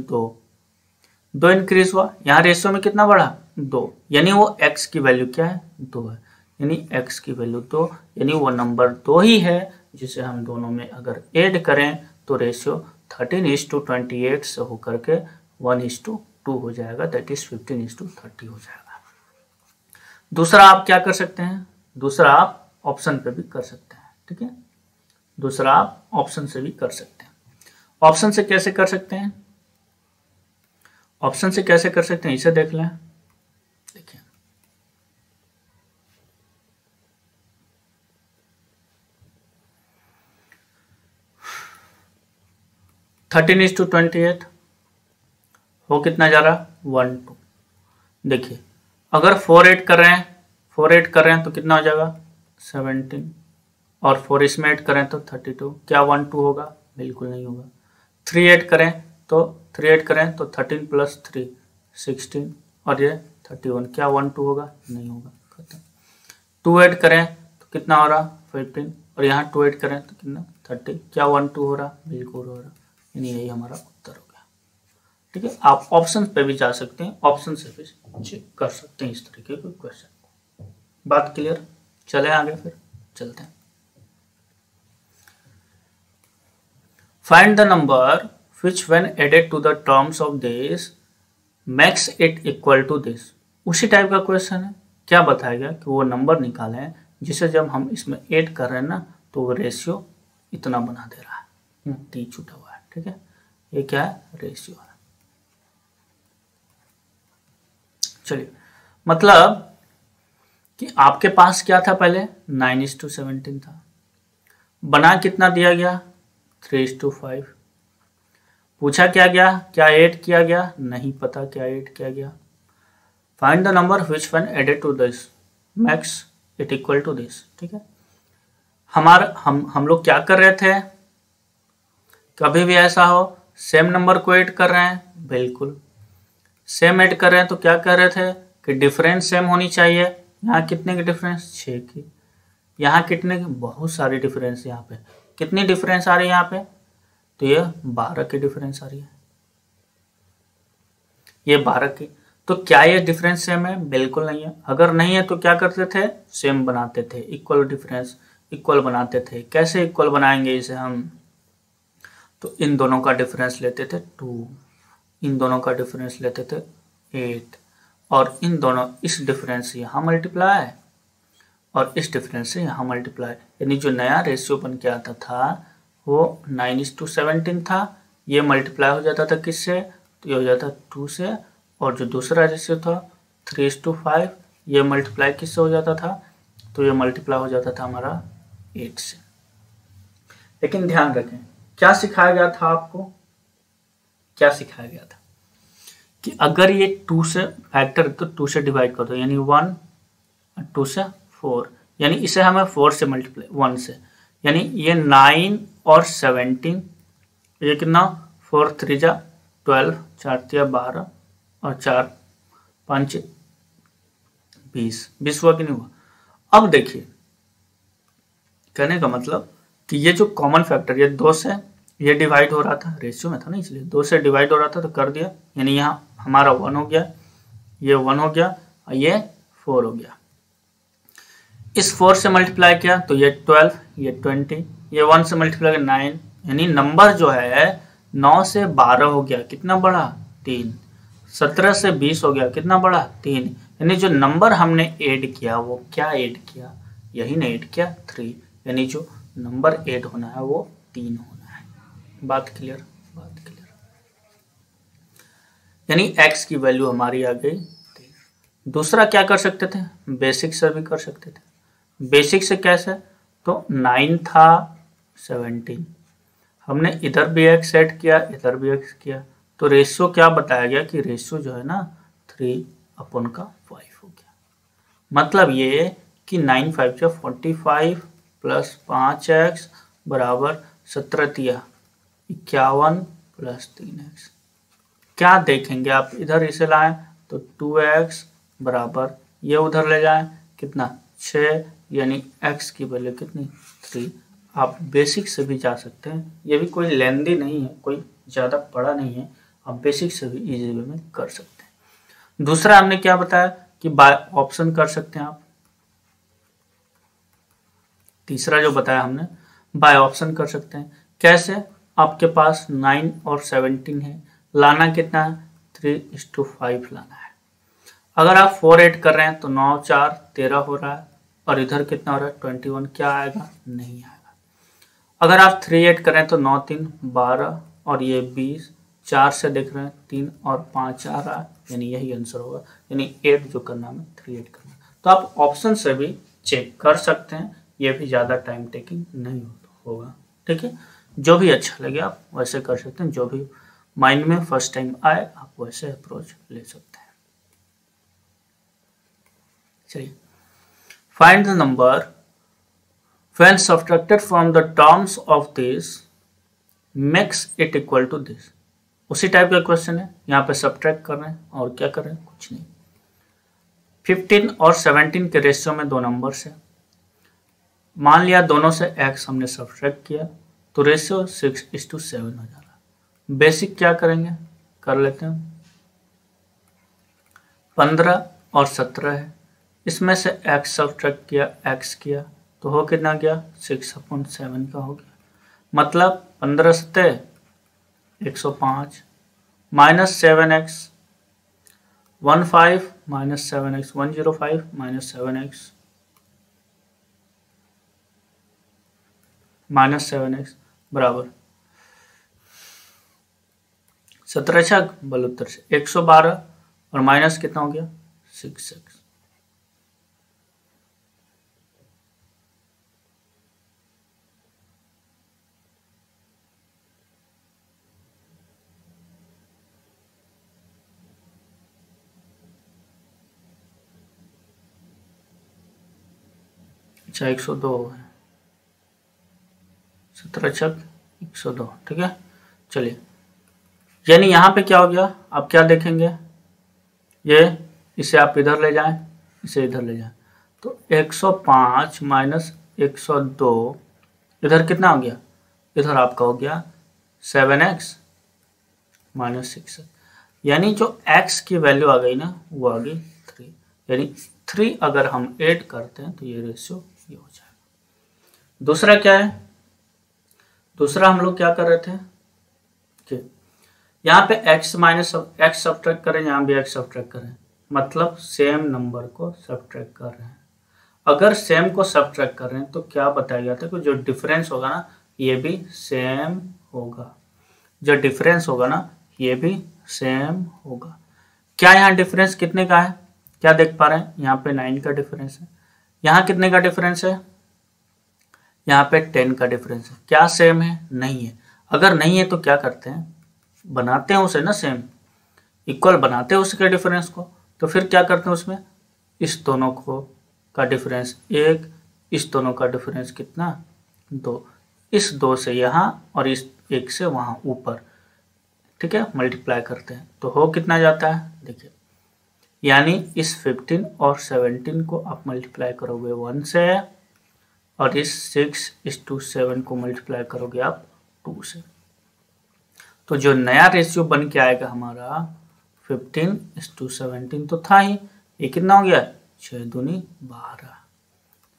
2 इंक्रीज हुआ। यहाँ रेशियो में कितना बढ़ा, 2, यानी वो x की वैल्यू क्या है, 2 है, यानी x की वैल्यू 2, यानी वो नंबर 2 ही है जिसे हम दोनों में अगर ऐड करें तो रेशियो 13:28 से होकर के 1:2 हो जाएगा, दैट इज 15:30 हो जाएगा। दूसरा आप क्या कर सकते हैं, दूसरा आप ऑप्शन पे भी कर सकते हैं, ठीक है, दूसरा आप ऑप्शन से भी कर सकते हैं। ऑप्शन से कैसे कर सकते हैं, ऑप्शन से कैसे कर सकते हैं इसे देख लें। देखिए 13:28 हो कितना जा रहा, 1 2। देखिए अगर 4 ऐड कर रहे हैं, 4 ऐड कर रहे हैं तो कितना हो जाएगा 17, और 4 इसमें ऐड करें तो 32। क्या 1 2 होगा, बिल्कुल नहीं होगा। 3 ऐड करें तो 3 ऐड करें तो 13 + 3 16, और ये 31। क्या 1 2 होगा, नहीं होगा, खत्म। 2 ऐड करें तो कितना हो रहा 15, और यहाँ 2 ऐड करें तो कितना 30। क्या 1 2 हो रहा, बिल्कुल हो रहा, यानी यही हमारा उत्तर हो गया। ठीक है, आप ऑप्शन पे भी जा सकते हैं, ऑप्शन से भी चेक कर सकते हैं इस तरीके के क्वेश्चन। बात क्लियर, चले आगे फिर चलते हैं। Find the number which when added to the terms of this makes it equal to this। उसी टाइप का क्वेश्चन है। क्या बताया गया कि वो नंबर निकालें जिसे जब हम इसमें ऐड कर रहे हैं ना तो वो रेशियो इतना बना दे रहा है, टी छूटा हुआ है, ठीक है, ये क्या है, रेशियो है। चलिए, मतलब कि आपके पास क्या था पहले 9:17 था, बना कितना दिया गया 3:5। पूछा क्या गया, क्या ऐड किया गया, नहीं पता क्या ऐड किया गया। Find the number which when added to this makes it equal to this. ठीक है, हम लोग क्या कर रहे थे, कभी भी ऐसा हो सेम नंबर को ऐड कर रहे हैं, बिल्कुल सेम ऐड कर रहे हैं तो क्या कर रहे थे कि डिफरेंस सेम होनी चाहिए। यहाँ कितने की डिफरेंस, 6 की। यहाँ कितने की, बहुत सारी डिफरेंस। यहाँ पे कितनी डिफरेंस आ रही है, यहाँ पे तो ये 12 की डिफरेंस आ रही है, ये 12 की। तो क्या ये डिफरेंस सेम है, बिल्कुल नहीं है। अगर नहीं है तो क्या करते थे, सेम बनाते थे, इक्वल डिफरेंस इक्वल बनाते थे। कैसे इक्वल बनाएंगे इसे हम, तो इन दोनों का डिफरेंस लेते थे 2, इन दोनों का डिफरेंस लेते थे 8, और इन दोनों, इस डिफरेंस से यहाँ मल्टीप्लाई और इस डिफरेंस से यहाँ मल्टीप्लाई, यानी जो नया रेशियो बन के आता था वो 9:17 था। ये मल्टीप्लाई हो जाता था किससे, तो ये हो जाता 2 से, और जो दूसरा रेशियो था 3:5 ये मल्टीप्लाई किससे हो जाता था, तो ये मल्टीप्लाई हो जाता था हमारा 8 से। लेकिन ध्यान रखें क्या सिखाया गया था आपको, क्या सिखाया गया था कि अगर ये 2 से फैक्टर तो 2 से डिवाइड कर दो, यानी 1 2 से 4, यानी इसे हमें 4 से मल्टीप्लाई 1 से, यानी ये 9 और 17, ये कितना 4 3 जा 12, 4 3 12 और 4 5 20 हुआ कि नहीं हुआ। अब देखिए कहने का मतलब कि ये जो कॉमन फैक्टर, ये 2 से ये डिवाइड हो रहा था, रेशियो में था ना इसलिए 2 से डिवाइड हो रहा था तो कर दिया, यानी यहाँ हमारा 1 हो गया, ये 1 हो गया और ये 4 हो गया। इस 4 से मल्टीप्लाई किया तो ये 12, ये 20, ये 1 से मल्टीप्लाई किया 9, यानी नंबर जो है 9 से 12 हो गया, कितना बढ़ा 3, 17 से 20 हो गया, कितना बढ़ा 3, यानी जो नंबर हमने ऐड किया वो क्या ऐड किया, यही ने ऐड किया 3, यानी जो नंबर ऐड होना है वो 3 होना है। बात क्लियर, बात क्लियर, यानी x की वैल्यू हमारी आ गई 3। दूसरा क्या कर सकते थे, बेसिक से भी कर सकते थे। बेसिक से कैसे, तो 9 था 17, हमने इधर भी x ऐड किया, इधर भी x किया, तो रेशियो क्या बताया गया कि रेशियो जो है ना 3/5 हो गया। मतलब ये कि 9 5 जा 45 प्लस 5x बराबर 17 तिया 51 प्लस 3x। क्या देखेंगे आप, इधर इसे लाएं तो 2x बराबर, ये उधर ले जाएं कितना 6, यानी x की वैल्यू कितनी 3। आप बेसिक से भी जा सकते हैं, ये भी कोई लेंदी नहीं है, कोई ज़्यादा बड़ा नहीं है, आप बेसिक से भी इजी वे में कर सकते हैं। दूसरा हमने क्या बताया कि बाय ऑप्शन कर सकते हैं आप। तीसरा जो बताया हमने बाय ऑप्शन कर सकते हैं। कैसे? आपके पास 9 और 17 है, लाना कितना है 3:5 लाना है। अगर आप 4 ऐड कर रहे हैं तो 9 4 13 हो रहा है, और इधर कितना हो रहा है 21, क्या आएगा नहीं आएगा। अगर आप 3 ऐड कर रहे हैं तो 9 3 12 और ये 20, 4 से देख रहे हैं 3 और 5 आ रहा है, यानी यही आंसर होगा। यानी 8 जो करना है 3 ऐड करना। तो आप ऑप्शन से भी चेक कर सकते हैं, ये भी ज़्यादा टाइम टेकिंग नहीं होगा। ठीक है, जो भी अच्छा लगे आप वैसे कर सकते हैं, जो भी माइंड में फर्स्ट टाइम आए आप वैसे अप्रोच ले सकते हैं। चलिए, find the number when subtracted from the terms of this makes it equal to this। उसी टाइप का क्वेश्चन है, यहाँ पे सब्ट्रैक्ट कर रहे हैं और क्या कर रहे हैं, कुछ नहीं। 15 और 17 के रेशियो में दो नंबर्स है, मान लिया दोनों से x हमने सब्ट्रैक्ट किया तो रेशियो 6:7 हो जा रहा है। बेसिक क्या करेंगे, कर लेते हैं। 15 और 17 है, इसमें से x सब्ट्रैक्ट किया, x किया तो हो कितना गया 6/7 का हो गया। मतलब 15 सत्ते 105 minus 7x 15 minus 7x 105 minus 7x minus 7x बराबर 17 छक 72 से 112 और माइनस कितना हो गया 6x। अच्छा 102 है, 17 छक 102। ठीक है, चलिए, यानी यहाँ पे क्या हो गया, आप क्या देखेंगे, ये इसे आप इधर ले जाएं, इसे इधर ले जाएं तो 105 माइनस 102 इधर कितना हो गया, इधर आपका हो गया 7x माइनस 6। यानी जो x की वैल्यू आ गई ना वो आ गई 3, यानी 3 अगर हम ऐड करते हैं तो ये रेशियो ये हो जाएगा। दूसरा क्या है, दूसरा हम लोग क्या कर रहे थे कि यहाँ पे x माइनस x सब्ट्रैक्ट करें, यहाँ भी x सब्ट्रैक्ट करें, मतलब सेम नंबर को सब्ट्रैक्ट कर रहे हैं। अगर सेम को सब्ट्रैक्ट कर रहे हैं तो क्या बताया गया था कि जो डिफरेंस होगा ना ये भी सेम होगा, जो डिफरेंस होगा ना ये भी सेम होगा। क्या यहाँ डिफरेंस कितने का है, क्या देख पा रहे हैं, यहाँ पे 9 का डिफरेंस है, यहाँ कितने का डिफरेंस है, यहाँ पे 10 का डिफरेंस है। क्या सेम है, नहीं है। अगर नहीं है तो क्या करते हैं, बनाते हैं उसे ना सेम, इक्वल बनाते हैं उसके डिफरेंस को। तो फिर क्या करते हैं उसमें, इस दोनों को का डिफरेंस 1, इस दोनों का डिफरेंस कितना 2, इस 2 से यहाँ और इस 1 से वहाँ ऊपर, ठीक है, मल्टीप्लाई करते हैं तो हो कितना जाता है, देखिए, यानी इस 15 और 17 को आप मल्टीप्लाई करोगे 1 से और इस 6:7 को मल्टीप्लाई करोगे आप 2 से, तो जो नया रेशियो बन के आएगा हमारा 15:17 तो था ही, ये कितना हो गया 6 दूनी 12,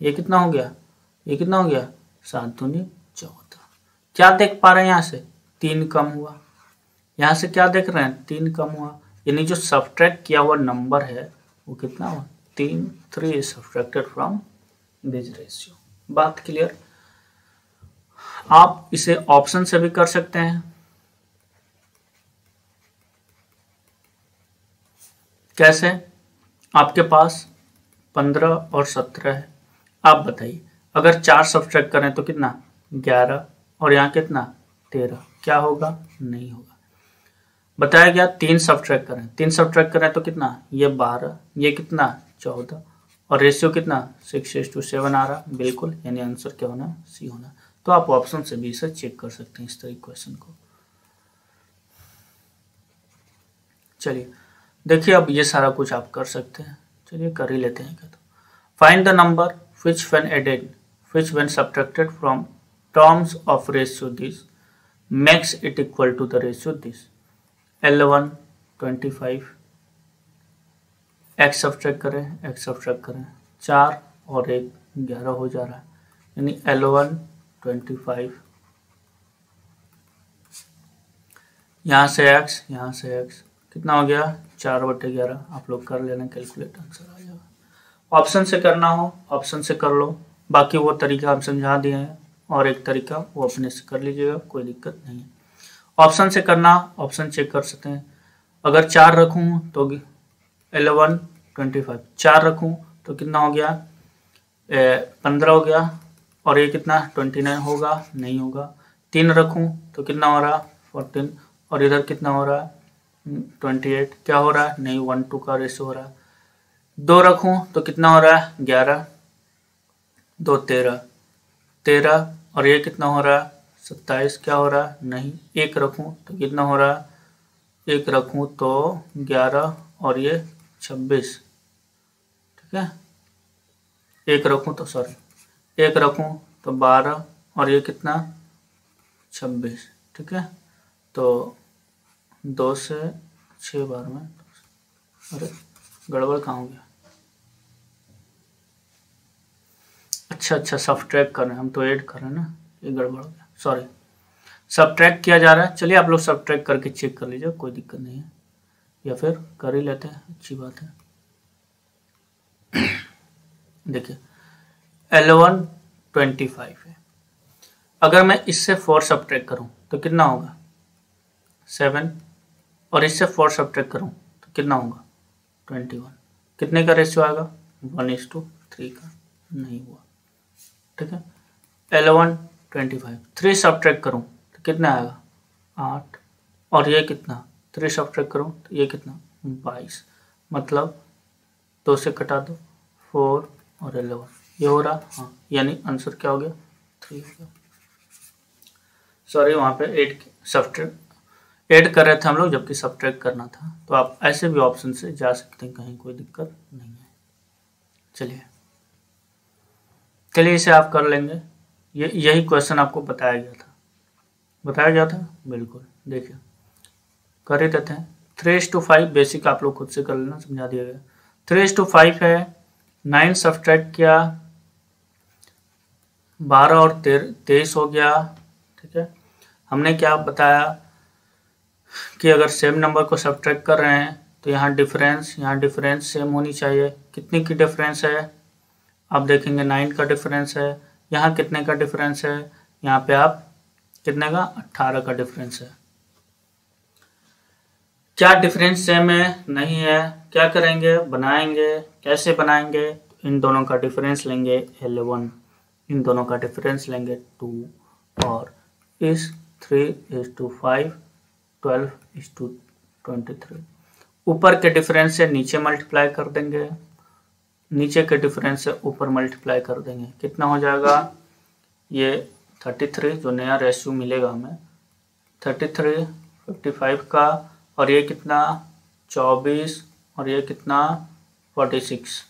ये कितना हो गया, ये कितना हो गया 7 दूनी 14। क्या देख पा रहे हैं, यहाँ से 3 कम हुआ, यहाँ से क्या देख रहे हैं 3 कम हुआ, यानी जो सब्ट्रैक्ट किया हुआ नंबर है वो कितना हुआ 3, 3 is subtracted from this ratio. बात क्लियर। आप इसे ऑप्शन से भी कर सकते हैं। कैसे, आपके पास 15 और 17 है, आप बताइए अगर 4 सब्ट्रैक्ट करें तो कितना 11 और यहाँ कितना 13, क्या होगा, नहीं होगा। बताया गया 3 सब्ट्रैक्ट करें, 3 सब्ट्रैक्ट करें तो कितना, ये 12, ये कितना 14 और रेशियो कितना 6:7 आ रहा, बिल्कुल, यानी आंसर क्या होना, सी होना। तो आप ऑप्शन से भी इसे चेक कर सकते हैं इस तरह क्वेश्चन को। चलिए देखिए, अब ये सारा कुछ आप कर सकते हैं, चलिए कर ही लेते हैं क्या। तो find the number which when added, which when subtracted from terms of ratio this makes it equal to the ratio this. L1 25, x subtract करें 4 और 1 11 हो जा रहा है, यानी L1 25, यहाँ से x कितना हो गया 4/11। आप लोग कर लेना कैलकुलेट, आंसर आ जाएगा। ऑप्शन से करना हो ऑप्शन से कर लो, बाकी वो तरीका हम समझा दिए हैं, और एक तरीका वो अपने से कर लीजिएगा, कोई दिक्कत नहीं है। ऑप्शन से करना, ऑप्शन चेक कर सकते हैं। अगर 4 रखूँ तो L1 25, 4 रखूँ तो कितना हो गया 15 हो गया, और ये कितना 29 होगा, नहीं होगा। 3 रखूँ तो कितना हो रहा 14, और इधर कितना हो रहा 28, क्या हो रहा है नहीं 1:2 का रेशो हो रहा है। 2 रखूँ तो कितना हो रहा है 11, 2 13, और ये कितना हो रहा है 27, क्या हो रहा है नहीं। 1 रखूँ तो कितना हो रहा है 1 रखूँ तो 11 और ये 26, ठीक है। 1 रखूँ तो 12 और ये कितना 26, ठीक है। तो 2 से 6 बार में, अरे गड़बड़ कहाँ हो गया। अच्छा सब्ट्रैक्ट कर रहे हैं हम, तो ऐड कर रहे हैं ना, ये गड़बड़ हो गया, सॉरी। सब्ट्रैक्ट किया जा रहा है, चलिए आप लोग सब्ट्रैक्ट करके चेक कर लीजिए, कोई दिक्कत नहीं है, या फिर कर ही लेते हैं, अच्छी बात है। देखिए L1 25 है, अगर मैं इससे 4 सब्ट्रैक्ट करूं तो कितना होगा 7, और इससे 4 सब्ट्रैक्ट करूं तो कितना होगा 21। कितने का रेशियो आएगा 1:3 का, नहीं हुआ, ठीक है। L1 25, 3 सब्ट्रैक्ट करूं तो कितना आएगा 8, और ये कितना 3 सब्ट्रैक्ट करूं तो ये कितना 22, मतलब 2 से कटा दो 4 और 11, ये हो रहा, हाँ, यानी आंसर क्या हो गया 3 हो गया। सॉरी, वहाँ पे ऐड कर रहे थे हम लोग, जबकि सब्ट्रैक्ट करना था। तो आप ऐसे भी ऑप्शन से जा सकते हैं, कहीं कोई दिक्कत नहीं है। चलिए इसे आप कर लेंगे। यही क्वेश्चन आपको बताया गया था बिल्कुल। देखिए कर ही देते हैं। 3:5 बेसिक आप लोग खुद से कर लेना, समझा दिया गया। 3:5 है, 9 सब्ट्रैक्ट किया 12 और 23 हो गया, ठीक है। हमने क्या बताया कि अगर सेम नंबर को सब्ट्रैक्ट कर रहे हैं तो यहाँ डिफरेंस सेम होनी चाहिए। कितनी की डिफरेंस है आप देखेंगे 9 का डिफरेंस है। यहाँ कितने का डिफरेंस है, यहाँ पे आप कितने का 18 का डिफरेंस है। क्या डिफरेंस सेम है नहीं है, क्या करेंगे बनाएंगे, कैसे बनाएंगे, इन दोनों का डिफरेंस लेंगे L1, इन दोनों का डिफरेंस लेंगे 2, और इस 3:5 12:23 ऊपर के डिफरेंस से नीचे मल्टीप्लाई कर देंगे, नीचे के डिफरेंस से ऊपर मल्टीप्लाई कर देंगे। कितना हो जाएगा ये 33, जो नया रेशियो मिलेगा हमें 33 55 का, और ये कितना 24 और ये कितना 46।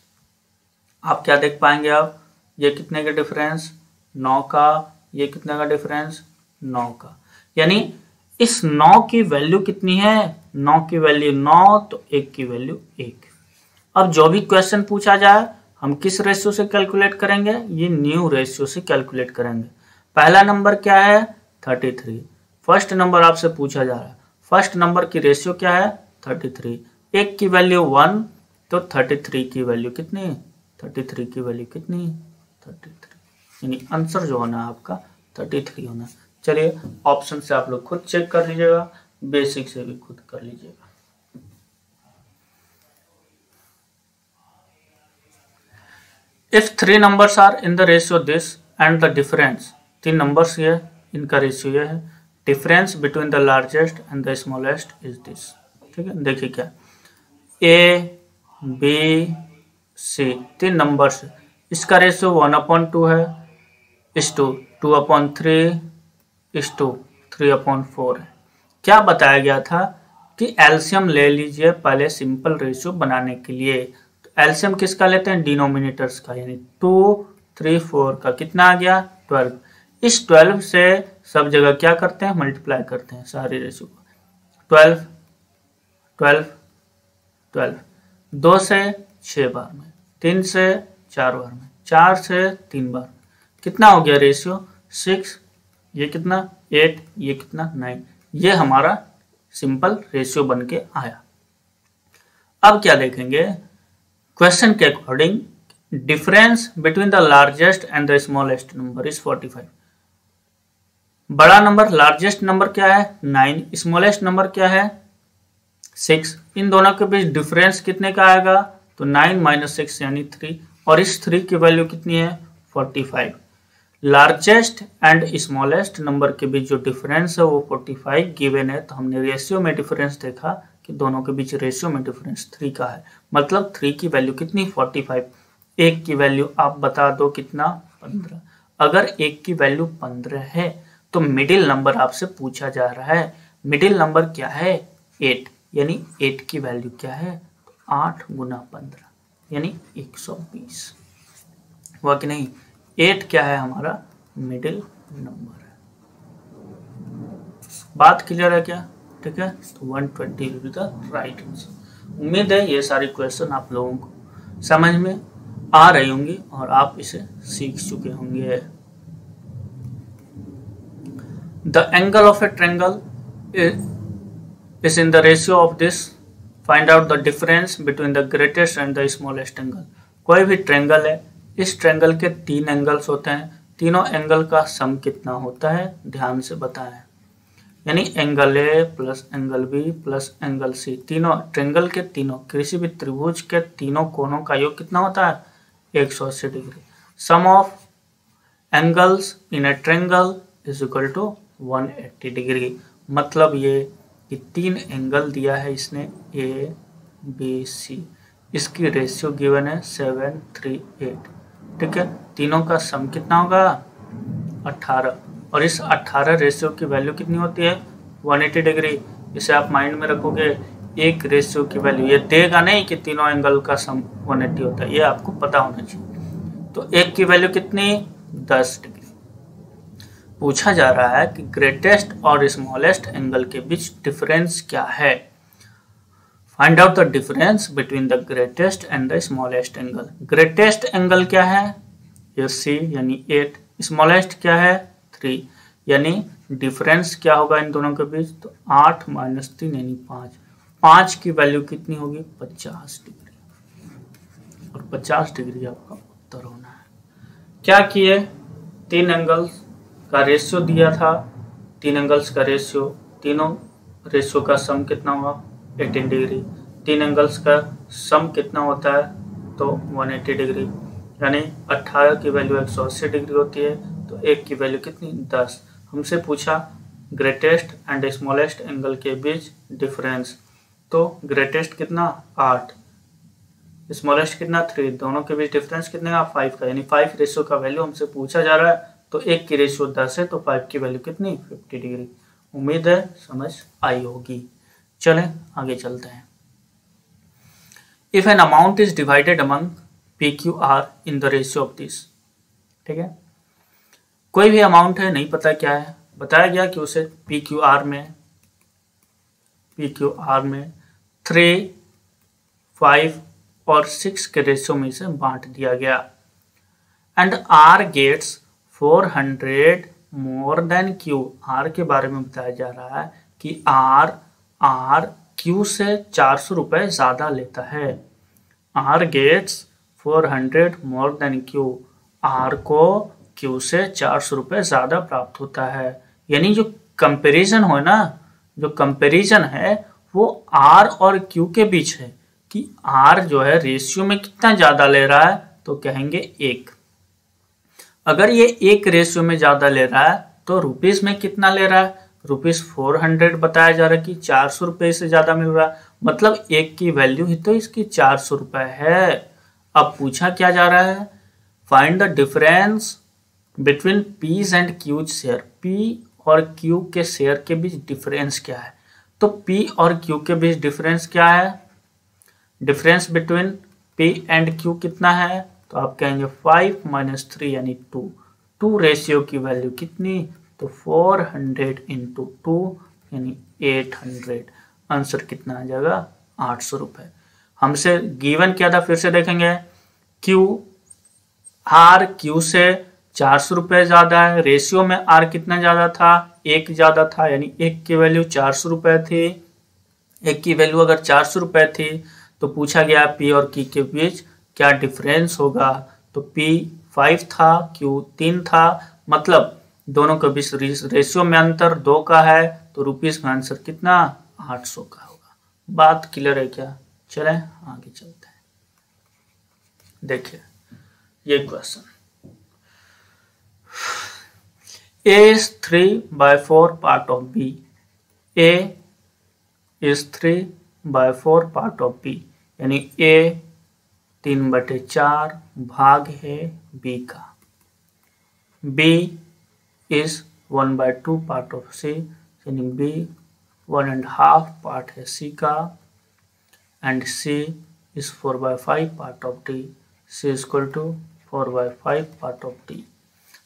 आप क्या देख पाएंगे, आप ये कितने का डिफरेंस 9 का, ये कितने का डिफरेंस 9 का, यानी इस 9 की वैल्यू कितनी है 9 की वैल्यू 9, तो 1 की वैल्यू 1। अब जो भी क्वेश्चन पूछा जाए हम किस रेशियो से कैलकुलेट करेंगे, ये न्यू रेशियो से कैलकुलेट करेंगे। पहला नंबर क्या है 33, फर्स्ट नंबर आपसे पूछा जा रहा है, फर्स्ट नंबर की रेशियो क्या है 33, 1 की वैल्यू 1, तो 33 की वैल्यू कितनी, 33 की वैल्यू कितनी 33, यानी आंसर जो होना है आपका 33 होना। चलिए ऑप्शन से आप लोग खुद चेक कर लीजिएगा, बेसिक से भी खुद कर लीजिएगा। If 3 numbers are in the ratio this and the difference, 3 numbers ये इनका रेशियो ये है, difference between the largest and the smallest is this, ठीक है। देखिए क्या A, B, C 3 नंबर्स, इसका रेशियो 1/2 है, इस टू 2/3, इस टू 3/4 है। क्या बताया गया था कि एलसीएम ले लीजिए पहले सिंपल रेशियो बनाने के लिए। एलसीएम किसका लेते हैं डिनोमिनेटर्स का, यानी 2 3 4 का कितना आ गया 12। इस 12 से सब जगह क्या करते हैं मल्टीप्लाई करते हैं सारी रेशियो को। 12 12 12 2 से 6 बार में, 3 से 4 बार में, 4 से 3 बार में, कितना हो गया रेशियो 6, ये कितना 8, ये कितना 9। ये हमारा सिंपल रेशियो बन के आया। अब क्या देखेंगे क्वेश्चन के according, difference between the largest and the smallest number is 45। बड़ा नंबर लार्जेस्ट नंबर क्या है 9, स्मॉलेस्ट नंबर क्या है 6। इन दोनों के बीच डिफरेंस कितने का आएगा तो 9 - 6 यानी 3, और इस 3 की वैल्यू कितनी है 45। लार्जेस्ट एंड स्मॉलेस्ट नंबर के बीच जो डिफरेंस है वो 45 गिवन है। तो हमने रेशियो में डिफरेंस देखा कि दोनों के बीच रेशियो में डिफरेंस 3 का है, मतलब 3 की वैल्यू कितनी 45। एक की वैल्यू आप बता दो कितना 15। अगर एक की वैल्यू 15 है तो मिडिल नंबर आपसे पूछा जा रहा है, मिडिल नंबर क्या है 8, यानी 8 की वैल्यू क्या है 8 × 15 यानी 120 हुआ कि नहीं। 8 क्या है हमारा मिडिल नंबर है। बात क्लियर है क्या, ठीक है। तो 120 will be the right answer. उम्मीद है ये सारी क्वेश्चन आप लोगों को समझ में आ रही होंगी और आप इसे सीख चुके होंगे। The angle of A triangle is in the ratio of this. Find out the difference between the greatest and the smallest angle. कोई भी ट्रायंगल है, इस ट्रायंगल के 3 एंगल्स होते हैं, तीनों एंगल का सम कितना होता है ध्यान से बताएं। यानी angle A plus angle B plus angle C, तीनों ट्रायंगल के तीनों किसी भी त्रिभुज के तीनों कोणों का योग कितना होता है 180 degree. Sum of angles in a triangle is equal to 180 degree. मतलब ये कि 3 एंगल दिया है इसने ए बी सी, इसकी रेशियो गिवन है 7 3 8, ठीक है। तीनों का सम कितना होगा 18, और इस 18 रेशियो की वैल्यू कितनी होती है 180 डिग्री। इसे आप माइंड में रखोगे, एक रेशियो की वैल्यू ये देगा नहीं कि तीनों एंगल का सम 180 होता है, ये आपको पता होना चाहिए। तो एक की वैल्यू कितनी 10 डिग्री। पूछा जा रहा है कि ग्रेटेस्ट और स्मॉलेस्ट एंगल के बीच डिफरेंस क्या है। Find out the difference between the greatest and the smallest angle. Greatest angle क्या है ये सी यानी 8, स्मॉलेस्ट क्या है 3, यानी डिफरेंस क्या होगा इन दोनों के बीच तो 8 - 3 यानी 5। 5 की वैल्यू कितनी होगी 50 डिग्री, और 50 डिग्री आपका उत्तर होना है। क्या किए 3 एंगल्स का रेशियो दिया था, 3 एंगल्स का रेशियो, तीनों रेशियो का सम कितना हुआ 18 डिग्री। 3 एंगल्स का सम कितना होता है तो 180 डिग्री, यानी 18 की वैल्यू 180 डिग्री होती है, तो एक की वैल्यू कितनी 10। हमसे पूछा ग्रेटेस्ट एंड स्मॉलेस्ट एंगल के बीच डिफरेंस, तो ग्रेटेस्ट कितना 8, स्मॉलेस्ट कितना 3, दोनों के बीच डिफरेंस कितने का 5 का, यानी 5 रेशियो का वैल्यू हमसे पूछा जा रहा है। तो एक की रेशियो 10 है तो 5 की वैल्यू कितनी 50 डिग्री। उम्मीद है समझ आई होगी। चलें आगे चलते हैं। If an amount is divided among P Q R in the ratio of this, ठीक है। कोई भी अमाउंट है, नहीं पता क्या है, बताया गया कि उसे पी क्यू आर में 3, 5 और 6 के रेशियो में से बांट दिया गया। And R gets 400 more than Q. R के बारे में बताया जा रहा है कि आर क्यू से 400 रुपए ज्यादा लेता है। R gets 400 more than Q, R को क्यू से 400 रुपए ज्यादा प्राप्त होता है। यानी जो कंपैरिजन हो ना, जो कंपैरिजन है वो आर और क्यू के बीच है कि आर जो है रेशियो में कितना ज्यादा ले रहा है, तो कहेंगे 1। अगर ये 1 रेशियो में ज्यादा ले रहा है तो रुपीस में कितना ले रहा है, रुपीस 400 बताया जा रहा है कि 400 रुपए से ज्यादा मिल रहा है, मतलब 1 की वैल्यू ही तो इसकी 400 रुपए है। अब पूछा क्या जा रहा है, find the difference between P's and Q's share. P और क्यू के शेयर के बीच डिफरेंस क्या है, तो पी और क्यू के बीच डिफरेंस क्या है, difference between P and Q कितना है तो आप कहेंगे 5 माइनस 3 यानी 2। 2 रेशियो की वैल्यू कितनी, तो 400 इंटू 2 यानी 800। आंसर कितना आ जाएगा, 800 रुपये। हमसे गिवन क्या था, फिर से देखेंगे। क्यू आर क्यू से 400 रुपये ज्यादा है, रेशियो में आर कितना ज्यादा था, 1 ज्यादा था, यानी 1 की वैल्यू 400 रुपये थी। 1 की वैल्यू अगर 400 रुपये थी तो पूछा गया पी और क्यू के बीच क्या डिफरेंस होगा, तो पी 5 था, क्यू 3 था, मतलब दोनों के बीच रेशियो में अंतर 2 का है, तो रुपीस में आंसर कितना, 800 का होगा। बात क्लियर है क्या, चलें आगे चलते हैं। देखिए ये question, A is 3/4 part of B। A is 3/4 part of B, यानी A 3/4 भाग है B का। B is 1/2 part of C, यानी B 1.5 पार्ट है C का। And C is 4/5 part of D, C is equal to 4/5 part of D।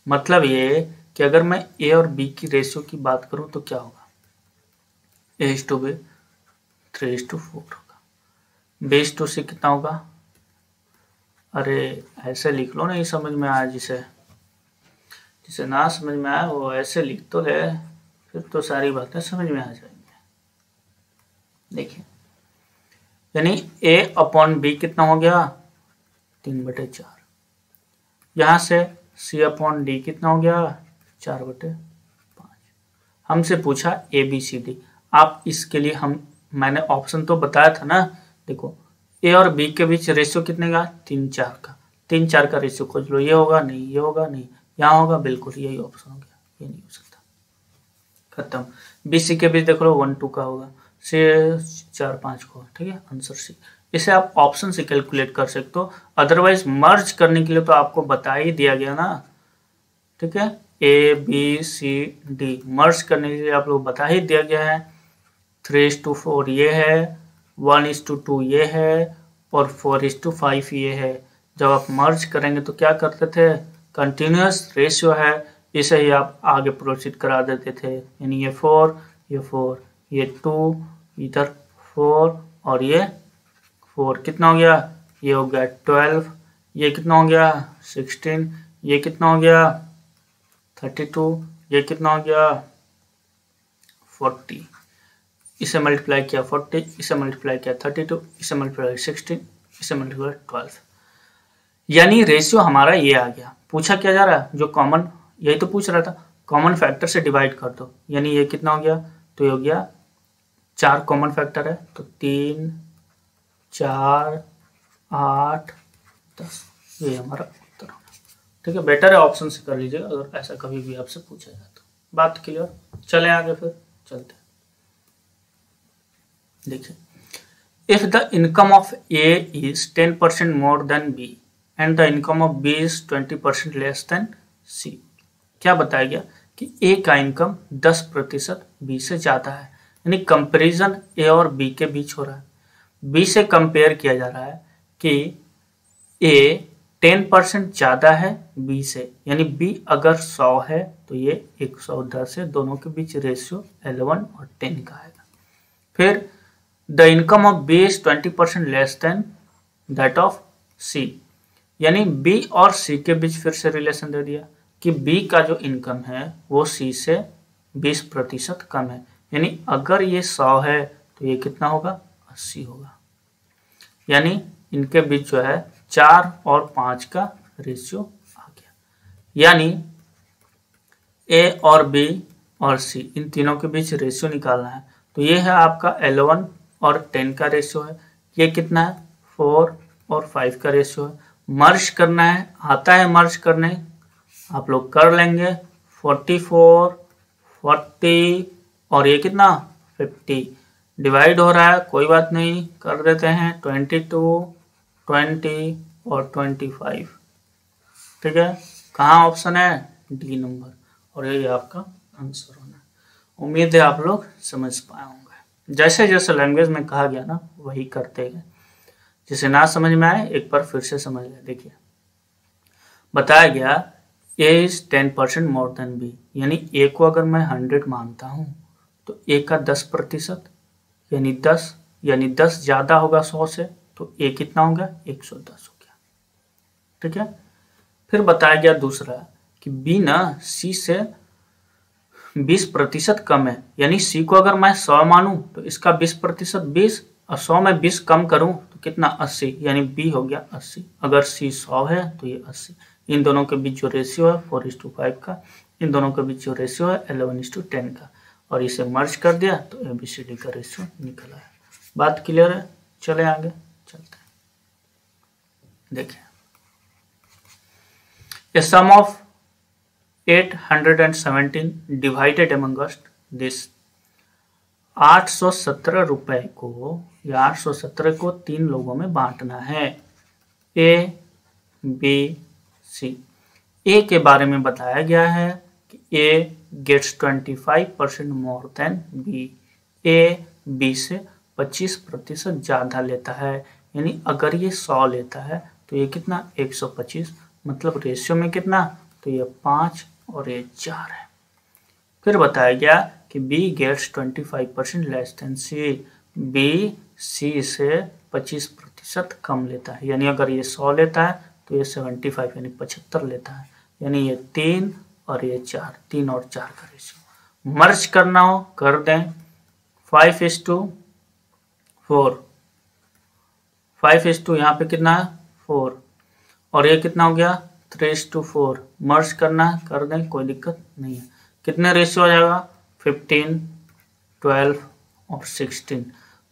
मतलब ये कि अगर मैं A और B की रेशियो की बात करूं तो क्या होगा, A/B 3/4 होगा। B/C कितना होगा, अरे ऐसे लिख लो, नहीं समझ में आया, जिसे ना समझ में आया वो ऐसे लिख तो ले, फिर तो सारी बातें समझ में आ जाएंगी। देखिए यानी A/B कितना हो गया, 3/4। यहां से C/D कितना हो गया, 4/5। हमसे पूछा ABCD। आप इसके लिए मैंने ऑप्शन तो बताया था ना, देखो A और B के बीच रेशियो कितने का, 3/4 का। 3/4 का रेशियो खोज लो, ये होगा नहीं, ये होगा नहीं, यहाँ होगा, बिल्कुल यही ऑप्शन हो गया, ये नहीं हो सकता, खत्म। BC के बीच देख लो 1-2 का होगा, C 4-5 को, ठीक है, आंसर C। इसे आप ऑप्शन से कैलकुलेट कर सकते हो, अदरवाइज मर्ज करने के लिए तो आपको बता ही दिया गया ना, ठीक है। ABCD मर्ज करने के लिए आप लोग बता ही दिया गया है। 3:4 ये है, 1:2 ये है, और 4:5 ये है। जब आप मर्ज करेंगे तो क्या करते थे, कंटिन्यूस रेशियो है, इसे ही आप आगे प्रोसीड करा देते थे, यानी ये 4, ये 4, ये 2, इधर 4 और ये 4, कितना हो गया, ये हो गया 12, ये कितना हो गया 16, ये कितना हो गया 32, ये कितना हो गया 40। इसे मल्टीप्लाई किया 40, इसे मल्टीप्लाई किया 32, इसे मल्टीप्लाई 16, इसे मल्टीप्लाई 12, यानी रेशियो हमारा ये आ गया। पूछा क्या जा रहा है, जो कॉमन, यही तो पूछ रहा था, कॉमन फैक्टर से डिवाइड कर दो, यानी ये कितना हो गया, तो ये हो गया 4 कॉमन फैक्टर है, तो 3, 4, 8, 10, ये हमारा उत्तर होगा। ठीक है, बेटर है ऑप्शन से कर लीजिएगा अगर ऐसा कभी भी आपसे पूछा जाए तो। बात क्लियर, चलें आगे, फिर चलते हैं। देखिए, if the income of A is 10% more than B and the income of B is 20% less than C, क्या बताया गया कि A का इनकम 10% B से ज्यादा है, यानी कंपैरिजन A और B के बीच हो रहा है। B से कंपेयर किया जा रहा है कि A 10% ज्यादा है B से, यानी B अगर 100 है तो ये 110 है, दोनों के बीच रेशियो 11 और 10 का है। फिर the income of B is 20% less than that of C, यानी B और C के बीच फिर से रिलेशन दे दिया कि B का जो इनकम है वो C से 20% कम है, यानी अगर ये 100 है तो ये कितना होगा, 80 होगा, यानी इनके बीच जो है 4 और 5 का रेशियो आ गया। यानी A और B और C इन तीनों के बीच रेशियो निकालना है, तो ये है आपका 11 और 10 का रेशियो है, ये कितना है 4 और 5 का रेशियो है। मर्ज करना है, आता है मर्ज करने, आप लोग कर लेंगे, 44, 40 और ये कितना 50, डिवाइड हो रहा है, कोई बात नहीं, कर देते हैं 22, 20 और 25, ठीक है। कहाँ ऑप्शन है, डी नंबर, और यही आपका आंसर होना है। उम्मीद है आप लोग समझ पाए होंगे। जैसे जैसे लैंग्वेज में कहा गया ना वही करते हैं, जिसे ना समझ में आए एक बार फिर से समझ लें। देखिए बताया गया A is 10% more than B, यानी A को अगर मैं 100 मानता हूँ तो A का 10% यानी 10, यानी 10 ज़्यादा होगा 100 से, तो A कितना होगा 110 हो गया। ठीक है। फिर बताया गया दूसरा कि B ना C से 20% कम है, यानी C को अगर मैं 100 मानूं तो इसका 20% 20 और 100 में 20 कम करूं तो कितना 80, यानी B हो गया 80। अगर C 100 है तो ये 80। इन दोनों के बीच जो रेशियो है 4:5 का, इन दोनों के बीच जो रेशियो है 11:10 का, और इसे मर्ज कर दिया तो ABCD का रेशियो निकला है। बात क्लियर है? चले आगे चलते हैं। देखिए, A sum of 817 divided among us this 817 रुपए को या 817 को 3 लोगों में बांटना है। A, B, C। A के बारे में बताया गया है कि A gets 25% more than B। A B से 25% ज़्यादा लेता है, यानी अगर ये 100 लेता है तो ये कितना 125, मतलब रेशियो में कितना, तो ये 5 और ये 4 है। फिर बताया गया कि B gets 25% less than C। B C से 25% कम लेता है, यानी अगर ये 100 लेता है तो ये 75 यानी 75 लेता है, यानी ये 3 और ये 4, 3 और 4 का रेशियो। मर्ज करना हो कर दें, 5:4, 5 यहाँ पे कितना है 4, और ये कितना हो गया 3:4। मर्ज करना कर दें, कोई दिक्कत नहीं है। कितने रेशियो आ जाएगा 15, 12 और 16।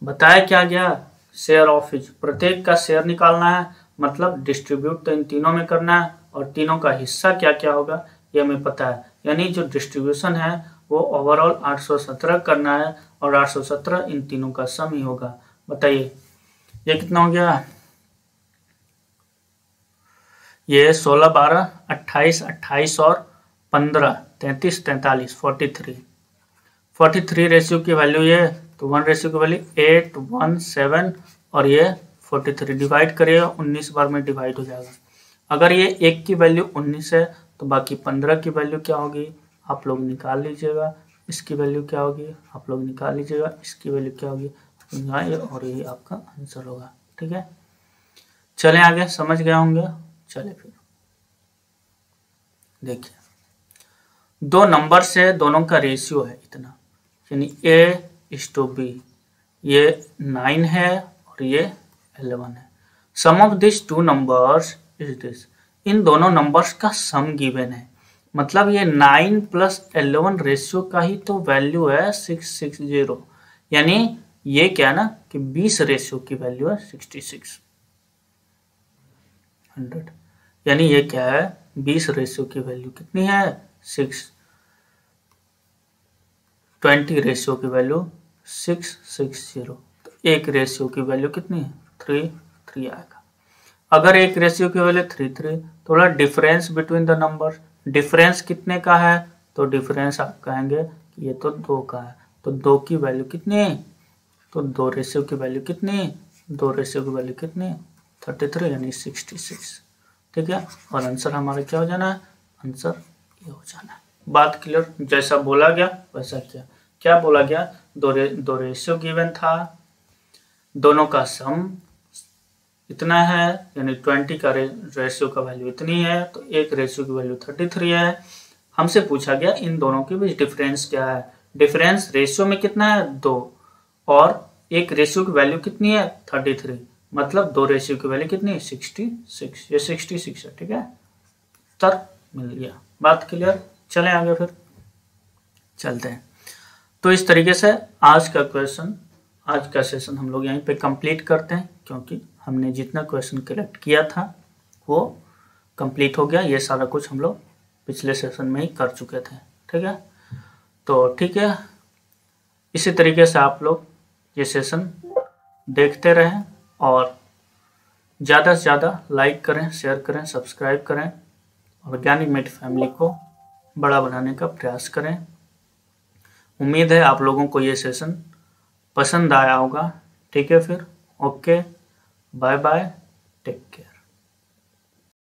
बताया क्या गया शेयर ऑफ इच, प्रत्येक का शेयर निकालना है, मतलब डिस्ट्रीब्यूट तो इन तीनों में करना है, और तीनों का हिस्सा क्या क्या होगा ये हमें पता है, यानी जो डिस्ट्रीब्यूशन है वो ओवरऑल 817 करना है, और 817 इन तीनों का सम ही होगा। बताइए ये कितना हो गया, ये 16, 12, 28, 28 और 15, 33, 43, 43 रेशियो की वैल्यू ये, तो 1 रेशियो की वैल्यू 8, 1, 7 और ये 43। डिवाइड करिएगा 19 बार में डिवाइड हो जाएगा। अगर ये 1 की वैल्यू 19 है तो बाकी 15 की वैल्यू क्या होगी आप लोग निकाल लीजिएगा, इसकी वैल्यू क्या होगी आप लोग निकाल लीजिएगा, इसकी वैल्यू क्या होगी, और ये आपका आंसर होगा। ठीक है, चलें आगे, समझ गए होंगे। चले फिर देखिए, दो नंबर से दोनों का रेशियो है इतना, यानी A:B, ये 9 है और ये 11 है। Sum of this two numbers is this, इन दोनों नंबर्स का सम गिवन है, मतलब ये 9 + 11 रेशियो का ही तो वैल्यू है 660, यानी ये क्या है ना कि 20 रेशियो की वैल्यू है 66, 100, यानी ये क्या है 20 रेशियो की वैल्यू कितनी है 6, 20 रेशियो की वैल्यू 660, तो एक रेशियो की वैल्यू कितनी है 3 आएगा। अगर एक रेशियो की वैल्यू 3, थोड़ा difference between the number, difference कितने का है, तो डिफरेंस आप कहेंगे कि ये तो 2 का है, तो 2 की वैल्यू कितनी है, तो 2 रेशियो की वैल्यू कितनी है, 2 रेशियो की वैल्यू कितनी है 33 यानी 66। ठीक है, और आंसर हमारा क्या हो जाना है, आंसर ये हो जाना है। बात क्लियर, जैसा बोला गया वैसा क्या बोला गया, दो रेशियो गिवन था, दोनों का सम इतना है, यानी 20 का रेशियो का वैल्यू इतनी है, तो एक रेशियो की वैल्यू 33 है। हमसे पूछा गया इन दोनों के बीच डिफरेंस क्या है, डिफरेंस रेशियो में कितना है 2, और एक रेशियो की वैल्यू कितनी है 33, मतलब 2 रेशियो की वैल्यू कितनी है 66, ये 66 है। ठीक है, उत्तर मिल गया। बात क्लियर, चलें आगे फिर चलते हैं। तो इस तरीके से आज का सेशन हम लोग यहीं पे कंप्लीट करते हैं, क्योंकि हमने जितना क्वेश्चन कलेक्ट किया था वो कंप्लीट हो गया। ये सारा कुछ हम लोग पिछले सेशन में ही कर चुके थे। ठीक है, तो ठीक है, इसी तरीके से आप लोग ये सेशन देखते रहें और ज़्यादा से ज़्यादा लाइक करें, शेयर करें, सब्सक्राइब करें और वैज्ञानिक मैथ फैमिली को बड़ा बनाने का प्रयास करें। उम्मीद है आप लोगों को ये सेशन पसंद आया होगा। ठीक है, फिर okay, bye bye, take care.